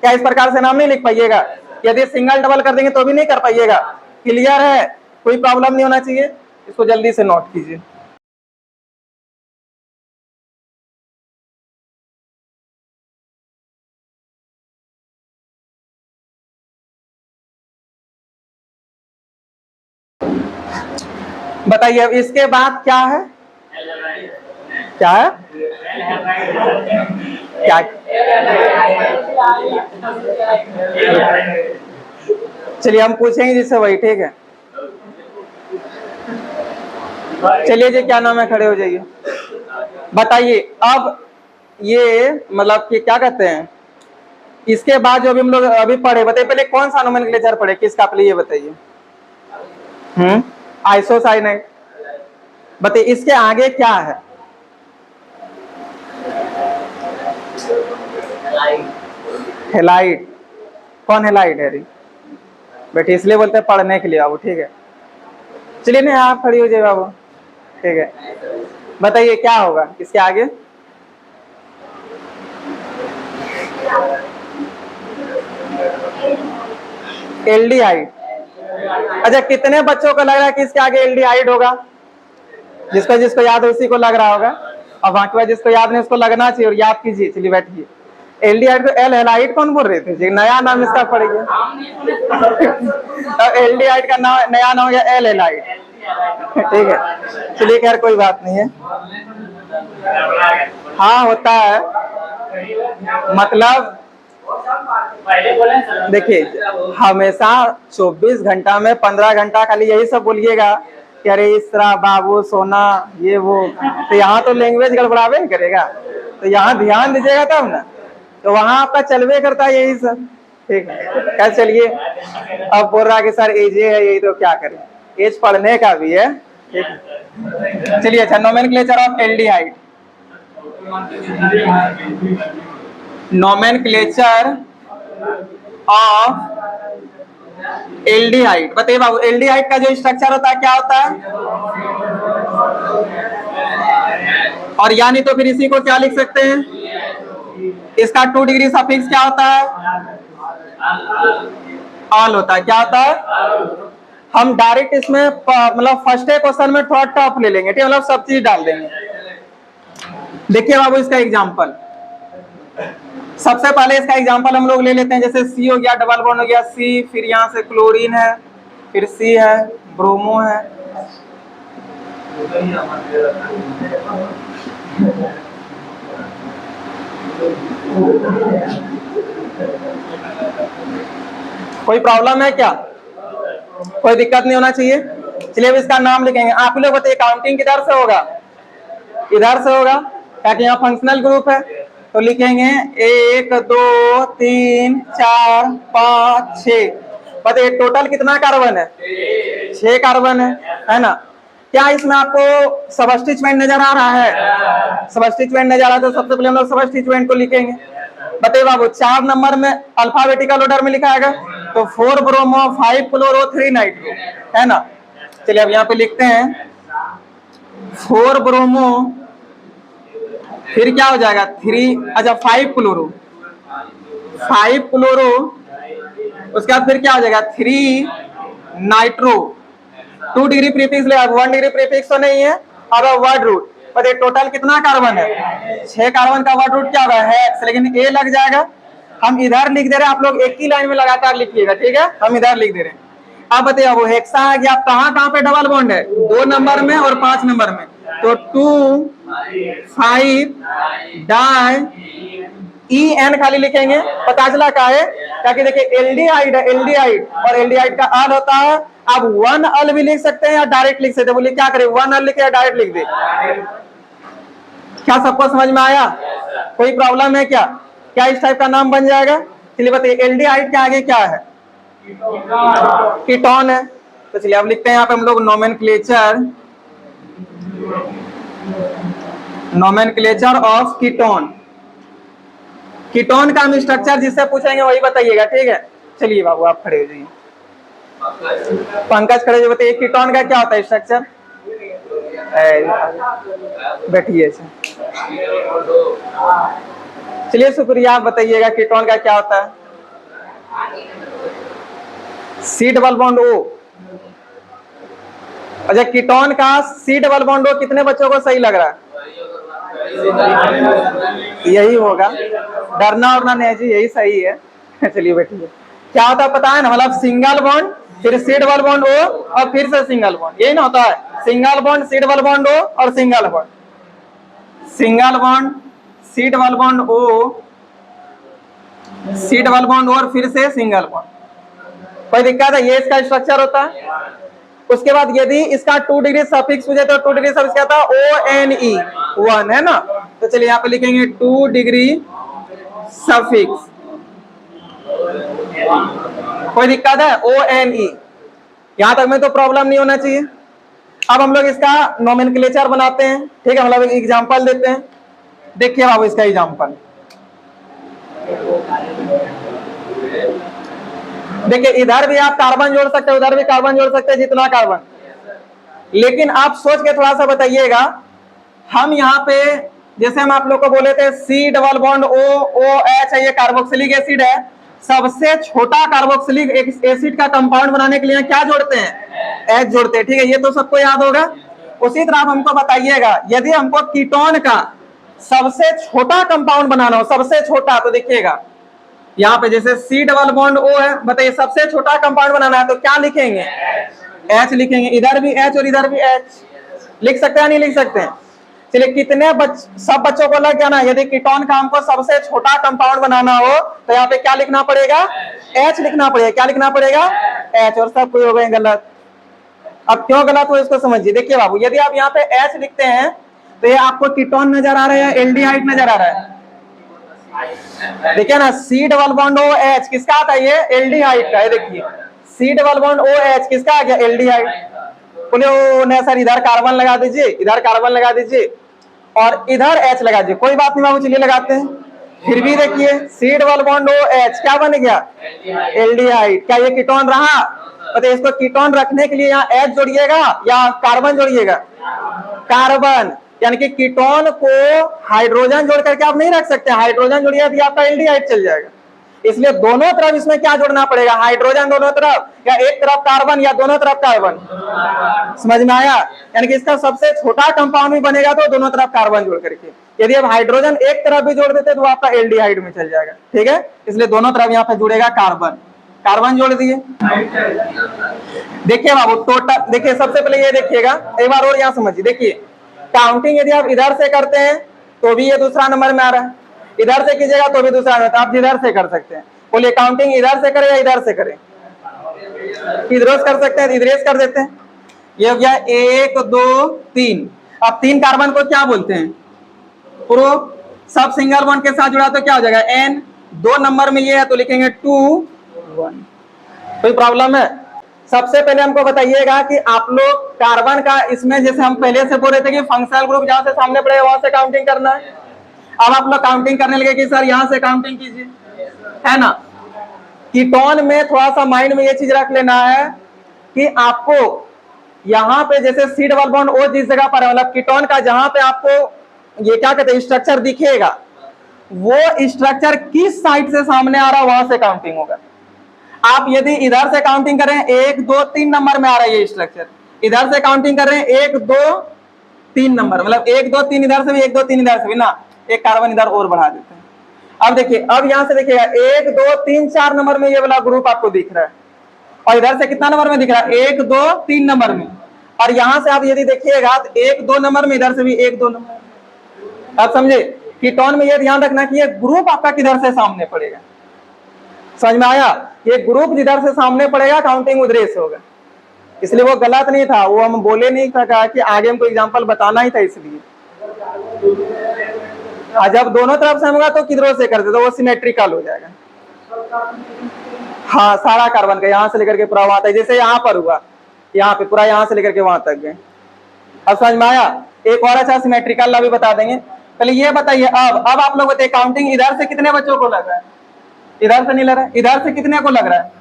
क्या इस प्रकार से नाम नहीं लिख पाइएगा? यदि सिंगल डबल कर देंगे तो भी नहीं कर पाइएगा। क्लियर है? कोई प्रॉब्लम नहीं होना चाहिए, इसको जल्दी से नोट कीजिए। बताइए अब इसके बाद क्या है? क्या है? क्या? चलिए हम पूछेंगे जिससे वही, ठीक है? चलिए जी, क्या नाम है, खड़े हो जाइए। बताइए अब ये मतलब कि क्या कहते हैं, इसके बाद जो भी हम लोग अभी पढ़े, बताइए पहले कौन सा नोमेनक्लेचर पढ़े किसका, पहले ये बताइए। आइसोसाइनाइड। बताइए इसके आगे क्या है? हेलाइड। कौन हेलाइड है री? बेटे इसलिए बोलते हैं पढ़ने के लिए बाबू, ठीक है? चलिए नहीं, आप खड़ी हो जाइए बाबू, ठीक है? बताइए क्या होगा इसके आगे? एल्डिहाइड। अच्छा, कितने बच्चों को लग रहा है कि इसके आगे एल्डिहाइड होगा? जिसको जिसको याद है उसी को लग रहा होगा, और बाकी बात जिसको याद नहीं उसको लगना चाहिए, और याद कीजिए। चलिए बैठिए। एल्डिहाइड को एल हेलाइड कौन बोल रहे थे जी? नया नाम इसका पड़ गया। एल्डिहाइड का नया नाम हो गया एल हेलाइड, ठीक है? चलिए खैर कोई बात नहीं है। हाँ होता है, मतलब देखिए हमेशा 24 घंटा में 15 घंटा खाली यही सब बोलिएगा कि अरे इस तरह बाबू सोना ये वो, तो यहाँ तो लैंग्वेज गड़बड़ावे ही करेगा, तो यहाँ ध्यान दीजिएगा तब ना, तो वहां आपका चलवे करता है यही सब, ठीक है? क्या चलिए, अब बोल रहा कि सर एज है यही, तो क्या करें, एज पढ़ने का भी है, ठीक है? चलिए अच्छा, nomenclature of aldehyde. Nomenclature of aldehyde. बताइए बाबू एल्डिहाइड का जो स्ट्रक्चर होता है क्या होता है? और यानी तो फिर इसी को क्या लिख सकते हैं? इसका 2 डिग्री सफिक्स क्या होता है? ऑल होता है। क्या होता है? हम डायरेक्ट इसमें मतलब फर्स्ट क्वेश्चन में थोड़ा टफ ले लेंगे, ठीक है? मतलब सब चीज डाल देंगे, देखिए बाबू इसका एग्जाम्पल, सबसे पहले इसका एग्जाम्पल हम लोग ले लेते हैं। जैसे सी हो गया, डबल बॉन्ड हो गया सी, फिर यहाँ से क्लोरीन है, फिर सी है, ब्रोमो है। कोई प्रॉब्लम है क्या? कोई दिक्कत नहीं होना चाहिए। चलिए अब इसका नाम लिखेंगे। आप लोग बताइए काउंटिंग किधर से होगा? इधर से होगा, ताकि यहाँ फंक्शनल ग्रुप है तो लिखेंगे 1 2 3 4 5 6। बताइए टोटल कितना कार्बन है? 6 कार्बन है ना? क्या इसमें आपको सबस्टिट्यूएंट नजर आ रहा है? सबस्टिट्यूएंट नजर आ रहा है तो सबसे पहले हम लोग सबस्टिट्यूएंट को लिखेंगे। बताइए बाबू 4 नंबर में अल्फाबेटिकल ऑर्डर में लिखा है तो 4 ब्रोमो 5 क्लोरो 3 नाइट्रो, है ना? चलिए अब यहाँ पे लिखते हैं 4 ब्रोमो, फिर क्या हो जाएगा 3, अच्छा 5 क्लोरो, 5 क्लोरो, उसके बाद फिर क्या हो जाएगा 3 नाइट्रो। 2 डिग्री प्रीफिक्स ले, 1 डिग्री प्रीफिक्स तो नहीं है। अब वर्ड रूट, पर ये टोटल कितना कार्बन है? 6 कार्बन का वर्ड रूट क्या होगा? हेक्स, लेकिन ए लग जाएगा। हम इधर लिख दे रहे हैं, आप लोग एक ही लाइन में लगातार लिखिएगा, ठीक है? हम इधर लिख दे रहे हैं। अब बताइए वो हेक्सा आ गया, कहाँ कहाँ पे डबल बॉन्ड है? 2 नंबर में और 5 नंबर में। तो 2 5 डाई ई एन खाली लिखेंगे, पता चला का है? ताकि देखिए एल्डिहाइड है, एल्डिहाइड, और एल्डिहाइड का अल होता है। आप 1 अल भी लिख सकते हैं या डायरेक्ट लिख सकते हैं। बोलिए क्या करें, 1 अल लिखे या डायरेक्ट लिख दे? क्या सबको समझ में आया? कोई प्रॉब्लम है क्या? क्या इस टाइप का नाम बन जाएगा? चलिए बताइए एल्डिहाइड के आगे क्या है? कीटोन है। तो चलिए अब लिखते हैं यहाँ पे हम लोग नोमेनक्लेचर ऑफ कीटोन। कीटोन का हम स्ट्रक्चर जिससे पूछेंगे वही बताइएगा, ठीक है? चलिए बाबू आप खड़े हो जाइए, पंकज खड़े हो, बताइए कीटोन का क्या होता है स्ट्रक्चर? बैठिए। चलिए शुक्रिया, आप बताइएगा कीटोन का क्या होता है? C double bond O. अच्छा कीटोन का सी डबल बॉन्ड ओ कितने बच्चों को सही लग रहा है? यही होगा, डरना उड़ना नहीं जी, यही सही है। चलिए बैठिए। क्या होता है पता है ना? मतलब सिंगल बॉन्ड, फिर सी डबल बॉन्ड ओ, और फिर से सिंगल बॉन्ड, यही ना होता है? Single bond C double bond O और single bond, single bond C double bond O, C double bond और फिर से सिंगल बॉन्ड। कोई दिक्कत है? ये इसका स्ट्रक्चर होता है। उसके बाद यदि इसका 2 डिग्री सफिक्स पूछे तो 2 डिग्री सफिक्स क्या था? ONE 1, है ना? तो चलिए यहाँ पे लिखेंगे 2 डिग्री सफिक्स। कोई दिक्कत है? ONE, यहां तक में तो प्रॉब्लम नहीं होना चाहिए। अब हम लोग इसका नोमेनक्लेचर बनाते हैं, ठीक है? मतलब एग्जांपल देते हैं। देखिए बाबू इसका एग्जांपल, देखिए इधर भी आप कार्बन जोड़ सकते हैं, उधर भी कार्बन जोड़ सकते हैं, जितना कार्बन। लेकिन आप सोच के थोड़ा सा बताइएगा, हम यहाँ पे जैसे हम आप लोग को बोले थे सी डबल बॉन्ड OOH है, ये कार्बोक्सिलिक एसिड है। सबसे छोटा कार्बोक्सिलिक एसिड का कंपाउंड बनाने के लिए क्या जोड़ते हैं? H जोड़ते हैं, ठीक है? ये तो सबको याद होगा। उसी तरह आप हमको बताइएगा यदि हमको कीटोन का सबसे छोटा कंपाउंड बनाना हो, सबसे छोटा, तो देखिएगा यहाँ पे जैसे सी डबल बॉन्ड O है, बताइए सबसे छोटा कंपाउंड बनाना है तो क्या लिखेंगे? H लिखेंगे। इधर भी H और इधर भी H, लिख सकते हैं नहीं लिख सकते हैं? चलिए कितने सब बच्चों को लग गया ना? यदि कीटोन का हमको सबसे छोटा कंपाउंड बनाना हो तो यहाँ पे क्या लिखना पड़ेगा? H लिखना पड़ेगा। क्या लिखना पड़ेगा? H। और सब कोई हो गए गलत। अब क्यों गलत हो इसको समझिए। देखिए बाबू यदि आप यहाँ पे H लिखते हैं तो ये आपको कीटोन नजर आ रहा है या एल्डिहाइड नजर आ रहा है? देखिए ना, सी डबल बॉन्ड OH किसका आता है? ये एल्डिहाइड का है। देखिए सी डबल बॉन्ड OH किसका आ गया? एल्डिहाइड। बोले ओ नहीं सर, इधर कार्बन लगा दीजिए, इधर कार्बन लगा दीजिए और इधर H लगा दीजिए। कोई बात नहीं बाबू, चलिए लगाते हैं। फिर भी देखिए सी डबल बॉन्ड OH क्या बन गया? एल्डिहाइड। क्या ये कीटोन रहा? तो इसको कीटोन रखने के लिए यहाँ H जोड़िएगा या कार्बन जोड़िएगा? कार्बन। यानी कि कीटोन को हाइड्रोजन जोड़ करके आप नहीं रख सकते, हाइड्रोजन जोड़िए तो आपका एल्डिहाइड चल जाएगा। इसलिए दोनों तरफ इसमें क्या जोड़ना पड़ेगा, हाइड्रोजन दोनों तरफ, या एक तरफ कार्बन, या दोनों तरफ कार्बन। समझ में आया? यानी कि इसका सबसे छोटा कंपाउंड भी बनेगा तो दोनों तरफ कार्बन जोड़ करके। यदि आप हाइड्रोजन एक तरफ भी जोड़ देते तो आपका एल्डिहाइड में चल जाएगा। ठीक है, इसलिए दोनों तरफ यहाँ पे जुड़ेगा कार्बन। कार्बन जोड़ दिए। देखिए बाबू टोटल, देखिए सबसे पहले ये देखिएगा एक बार और यहाँ समझिए। देखिए काउंटिंग यदि आप इधर से करते हैं तो भी ये दूसरा नंबर में आ रहा है, इधर से कीजिएगा तो भी दूसरा नंबर, आप जिधर से कर सकते हैं। बोलिए काउंटिंग इधर से करें या इधर से करें? इधर से कर सकते हैं, इधर कर देते हैं। ये हो गया 1 2 3। अब 3 कार्बन को क्या बोलते हैं? प्रो। सब सिंगल बॉन्ड के साथ जुड़ा तो क्या हो जाएगा N। 2 नंबर में ये है तो लिखेंगे 2 1। कोई प्रॉब्लम है? सबसे पहले हमको बताइएगा कि आप लोग कार्बन का इसमें, जैसे हम पहले से बोल रहे थे कि फंक्शनल ग्रुप जहां से सामने पड़ेगा वहां से काउंटिंग करना है। अब आप लोग काउंटिंग करने लगे कि सर यहां से काउंटिंग कीजिए, है ना। कीटोन में थोड़ा सा माइंड में ये चीज रख लेना है कि आपको यहाँ पे जैसे सी डबल बॉन्ड ओ जिस जगह पर है, मतलब कीटोन का जहां पे आपको ये क्या कहते हैं स्ट्रक्चर दिखेगा, वो स्ट्रक्चर किस साइड से सामने आ रहा है वहां से काउंटिंग होगा। आप यदि इधर से काउंटिंग करें 1 2 3 नंबर में आ रहा है ये स्ट्रक्चर, इधर से काउंटिंग कर रहे हैं 1 2 3 नंबर, मतलब 1 2 3 इधर से भी 1 2 3 इधर से भी ना, एक कार्बन इधर और बढ़ा देते हैं। अब देखिए, अब यहां से देखिएगा 1 2 3 4 नंबर में ये वाला ग्रुप आपको दिख रहा है, और इधर से कितना नंबर में दिख रहा है 1 2 3 नंबर में, और यहां से आप यदि देखिएगा तो 1 2 नंबर में, इधर से भी 1 2 नंबर। आप समझे? कीटोन में ये ध्यान रखना कि ये ग्रुप आपका किधर से सामने पड़ेगा। समझ में आया? ये ग्रुप जिधर से सामने पड़ेगा काउंटिंग उधर से होगा। इसलिए वो गलत नहीं था, वो हम बोले नहीं था, कहा कि आगे हमको एग्जांपल बताना ही था इसलिए। जब दोनों तरफ से होगा तो किधरों से करते तो वो सिमेट्रिकल हो जाएगा। हाँ, सारा कार्बन का यहाँ से लेकर के पूरा वहां तक, जैसे यहाँ पर हुआ, यहाँ पे पूरा यहाँ से लेकर के वहां तक गए। अब समझ में आया? एक और अच्छा सिमेट्रिकल भी बता देंगे। पहले ये बताइए, अब आप लोग बताइए काउंटिंग इधर से कितने बच्चों को लग रहा है? इधर से नहीं लग रहा है, इधर से कितने को लग रहा है?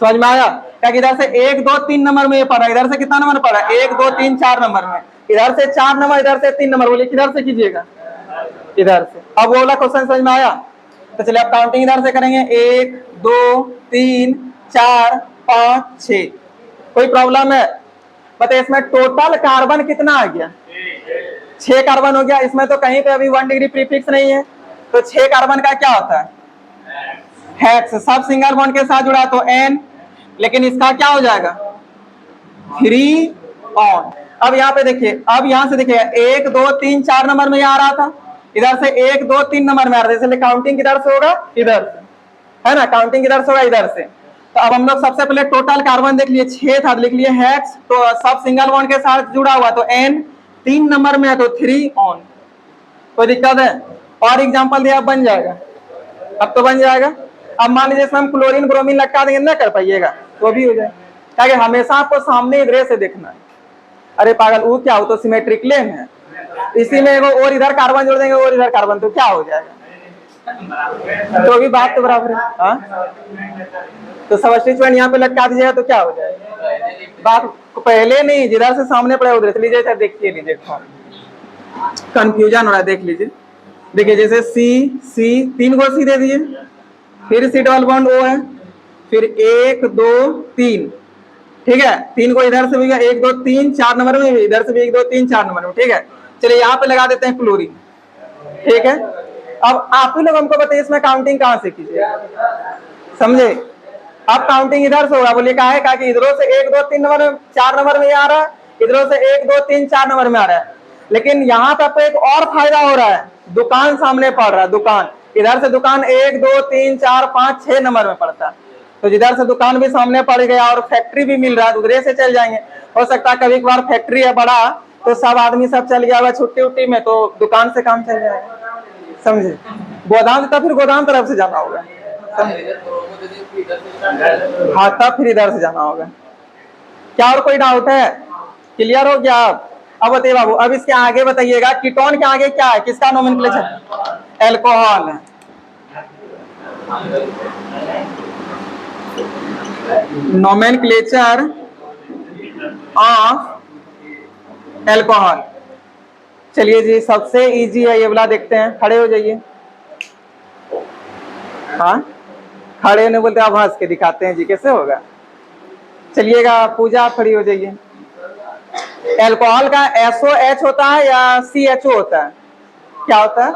समझ में आया? क्या इधर से 1 2 3 नंबर में ये पड़ा, इधर से कितना नंबर पड़ा? 1 2 3 4 नंबर में, इधर से 4 नंबर, इधर से 3 नंबर। बोलिए किधर से कीजिएगा? इधर से। अब वो वाला क्वेश्चन समझ में आया? तो चलिए आप काउंटिंग इधर से करेंगे 1 2 3 4 5 6। कोई प्रॉब्लम है? बताइए इसमें टोटल कार्बन कितना आ गया? 6 कार्बन हो गया। इसमें तो कहीं पे अभी 1 डिग्री प्रीफिक्स नहीं है, तो 6 कार्बन का क्या होता है? हेक्स। सब सिंगल बॉन्ड के साथ जुड़ा तो N, लेकिन इसका क्या हो जाएगा? 3 ऑन। अब यहाँ पे देखिए, अब यहाँ से देखिए 1 2 3 4 नंबर में आ रहा था, इधर से 1 2 3 नंबर में आ रहा था, इसलिए काउंटिंग किधर से होगा? इधर से, है ना। काउंटिंग किधर से होगा? इधर से। तो अब हम लोग सबसे पहले टोटल कार्बन देख लिए 6 था, लिख लिए हेक्स, तो सब सिंगल बॉन्ड के साथ जुड़ा हुआ तो N 3 नंबर में है तो 3 ऑन। कोई दिक्कत है? और एग्जाम्पल दिया, बन जाएगा। अब तो बन जाएगा। अब मान लीजिए हम क्लोरीन ब्रोमीन लटका देंगे, ना कर पाइएगा तो भी हो जाए, ताकि हमेशा आपको सामने इधर से देखना है। अरे पागल, वो क्या हो तो सिमेट्रिक लेन है, इसी में एगो और इधर कार्बन जोड़ देंगे और इधर कार्बन, तो क्या हो जाएगा? तो भी बात तो बराबर है। हाँ, तो सब्स्टिट्यूएंट यहाँ पे लटका दीजिएगा तो क्या हो जाएगा? बात पहले नहीं, जिधर से सामने पड़े उधर से लीजिए। देखिए लीजिए, कंफ्यूजन हो रहा है, देख लीजिए। देखिए जैसे C 3 को C दे दीजिए, फिर C डबल बॉन्ड O है, फिर 1 2 3, ठीक है। 3 को इधर से भी 1 2 3 4 नंबर में, इधर से भी 1 2 3 4 नंबर में, ठीक है। चलिए यहाँ पे लगा देते हैं क्लोरीन, ठीक है। अब आप ही लोग हमको बताइए इसमें काउंटिंग कहाँ से कीजिए, समझे? अब काउंटिंग इधर से होगा। बोलिए कहा है, कहा कि इधरों से 1 2 3 नंबर में 4 नंबर में आ रहा है, इधरों से 1 2 3 4 नंबर में आ रहा है। लेकिन यहाँ पे आपको एक और फायदा हो रहा है, दुकान सामने पड़ रहा है। दुकान इधर से, दुकान 1 2 3 4 5 6 नंबर में पड़ता है, तो जिधर से दुकान भी सामने पड़ गया और फैक्ट्री भी मिल रहा है, उधर से चल जाएंगे। हो सकता है कभी कभार फैक्ट्री है बड़ा, तो सब आदमी सब चल गया हुआ छुट्टी उट्टी में, तो दुकान से काम चल जाएगा, समझे? गोदाम तब फिर गोदाम तरफ से जाना होगा, हाँ तब फिर इधर से जाना होगा। क्या और कोई डाउट है? क्लियर हो गया? अब बताइए बाबू, अब इसके आगे बताइएगा, कीटोन के आगे क्या है, किसका नोमेनक्लेचर? एल्कोहल है। Nomenclature of alcohol. चलिए जी, सबसे इजी है ये वाला, देखते हैं। खड़े हो जाइए। हाँ, खड़े नहीं बोलते, आप हंस के दिखाते हैं जी, कैसे होगा? चलिएगा पूजा, आप खड़ी हो जाइए। एल्कोहल का SOH होता है या CHO होता है? क्या होता है?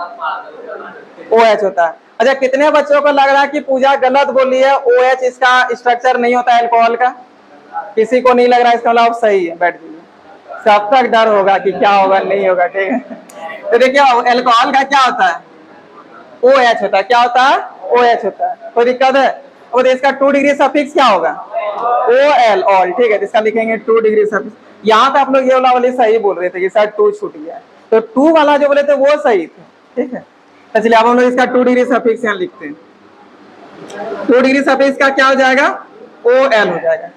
OH होता है। अच्छा, कितने बच्चों को लग रहा है कि पूजा गलत बोली है, OH इसका स्ट्रक्चर नहीं होता है एल्कोहल का? किसी को नहीं लग रहा है, इसका मतलब सही है, बैठ जाइए। सब तक डर होगा कि क्या होगा नहीं होगा, ठीक है। तो देखिए एल्कोहल का क्या होता है? OH होता है। क्या होता है? OH होता है। कोई दिक्कत है? और इसका 2 डिग्री सफिक्स क्या होगा? OL, ऑल, ठीक है। तो इसका लिखेंगे 2 डिग्री सफिक्स। यहाँ पे आप लोग ये वाले सही बोल रहे थे कि शायद 2 छूट गया है, तो 2 वाला जो बोले थे वो सही थे, ठीक है। तो चलिए अब हम लोग इसका 2 डिग्री सफिक्स यहाँ लिखते हैं। 2 डिग्री सफिक्स का क्या हो जाएगा? OL हो जाएगा।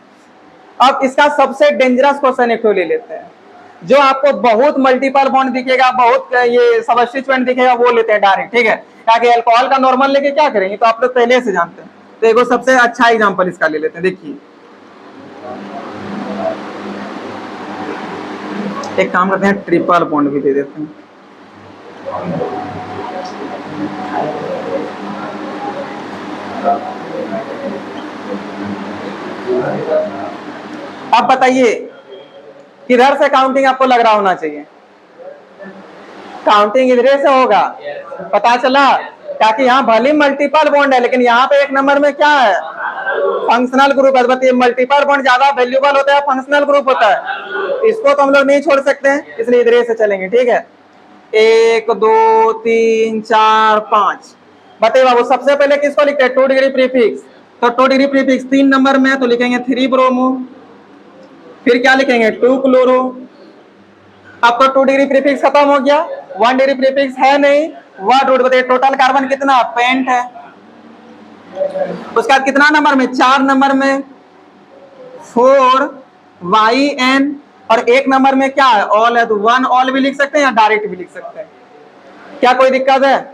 अब इसका सबसे डेंजरस क्वेश्चन एक ले लेते हैं, जो आपको बहुत मल्टीपल बॉन्ड दिखेगा, बहुत ये सबस्टिट्यूएंट दिखेगा, वो लेते हैं डायरेक्ट, ठीक है। ताकि अल्कोहल का नॉर्मल लेके क्या करेंगे तो आप लोग पहले से जानते हैं। तो एक सबसे अच्छा एग्जांपल इसका ले लेते हैं। देखिए एक काम करते हैं, ट्रिपल बॉन्ड भी दे देते हैं। अब बताइए किधर से काउंटिंग आपको लग रहा होना चाहिए? काउंटिंग इधर से होगा, पता चला? ताकि यहाँ भले मल्टीपल बॉन्ड है, लेकिन यहाँ पे एक नंबर में क्या है? फंक्शनल ग्रुप है। बताइए मल्टीपल बॉन्ड ज्यादा वैल्यूबल होता है, फंक्शनल ग्रुप होता है? इसको तो हम लोग नहीं छोड़ सकते हैं, इसलिए इधर से चलेंगे, ठीक है। 1 2 3 4 5। बताइए बाबू सबसे पहले किसको लिखते हैं? 2 डिग्री प्रीफिक्स। तो 2 डिग्री प्रीफिक्स 3 नंबर में, तो लिखेंगे 3 ब्रोमो। फिर क्या लिखेंगे? 2 क्लोरो। आपका 2 डिग्री प्रीफिक्स खत्म हो गया, 1 डिग्री प्रीफिक्स है नहीं। व्हाट रूट बताइए, टोटल कार्बन कितना? पेंट है। उसका कितना नंबर में? 4 नंबर में 4YN, और 1 नंबर में क्या है? ऑल है। तो 1 ऑल भी लिख सकते हैं या डायरेक्ट भी लिख सकते हैं, क्या कोई दिक्कत है?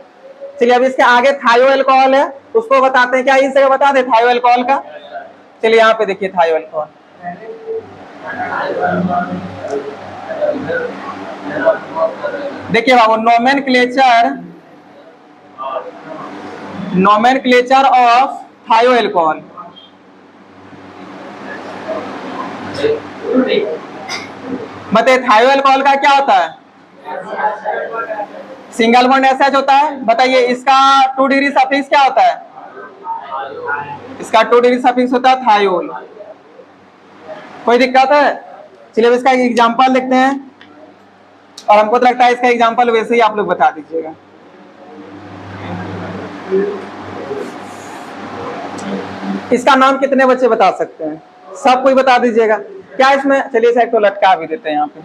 चलिए अब इसके आगे थायो अल्कोहल है, उसको बताते हैं। क्या इस जगह बता दे थायो अल्कोहल का? चलिए यहाँ पे देखिए थायो अल्कोहल। देखिए बाबू नोमेनक्लेचर ऑफ थायो अल्कोहल। बताइए थायो अल्कोहल का क्या होता है? सिंगल बॉन्ड SH होता है। बताइए इसका 2 डिग्री सफिक्स क्या होता है? इसका 2 डिग्री सफिक्स होता है थायोल। कोई दिक्कत है? चलिए इसका एक एग्जांपल लिखते हैं, और हमको तो लगता है इसका एग्जांपल वैसे ही आप लोग बता दीजिएगा। इसका नाम कितने बच्चे बता सकते हैं? सब कोई बता दीजिएगा क्या इसमें? चलिए इसे तो लटका भी देते हैं यहाँ पे।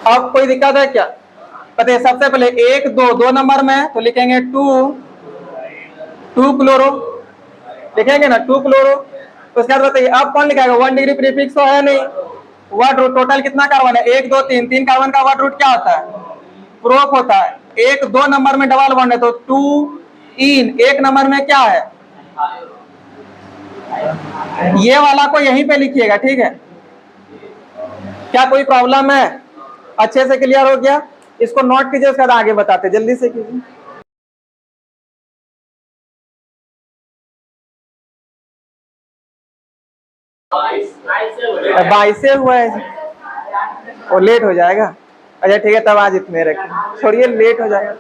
अब कोई दिक्कत है क्या? बताइए सबसे पहले 1 2 नंबर में, तो लिखेंगे 2 क्लोरो, लिखेंगे ना 2 क्लोरो। उसके बाद बताइए अब कौन लिखाएगा? 1 डिग्री प्रीफिक्स तो है नहीं। वर्ड रूट टोटल कितना कार्बन है? 1 2 3, 3 कार्बन का वर्ड रूट क्या होता है? प्रोप होता है। 1 2 नंबर में डबल बॉन्ड है, तो 2 इन। 1 नंबर में क्या है? ये वाला को यहीं पे लिखिएगा, ठीक है। क्या कोई प्रॉब्लम है? अच्छे से क्लियर हो गया? इसको नोट कीजिए, उसके बाद आगे बताते, जल्दी से कीजिए। बाईसे हुआ है और लेट हो जाएगा। अच्छा ठीक है, तब आज इतने रखें, छोड़िए लेट हो जाएगा।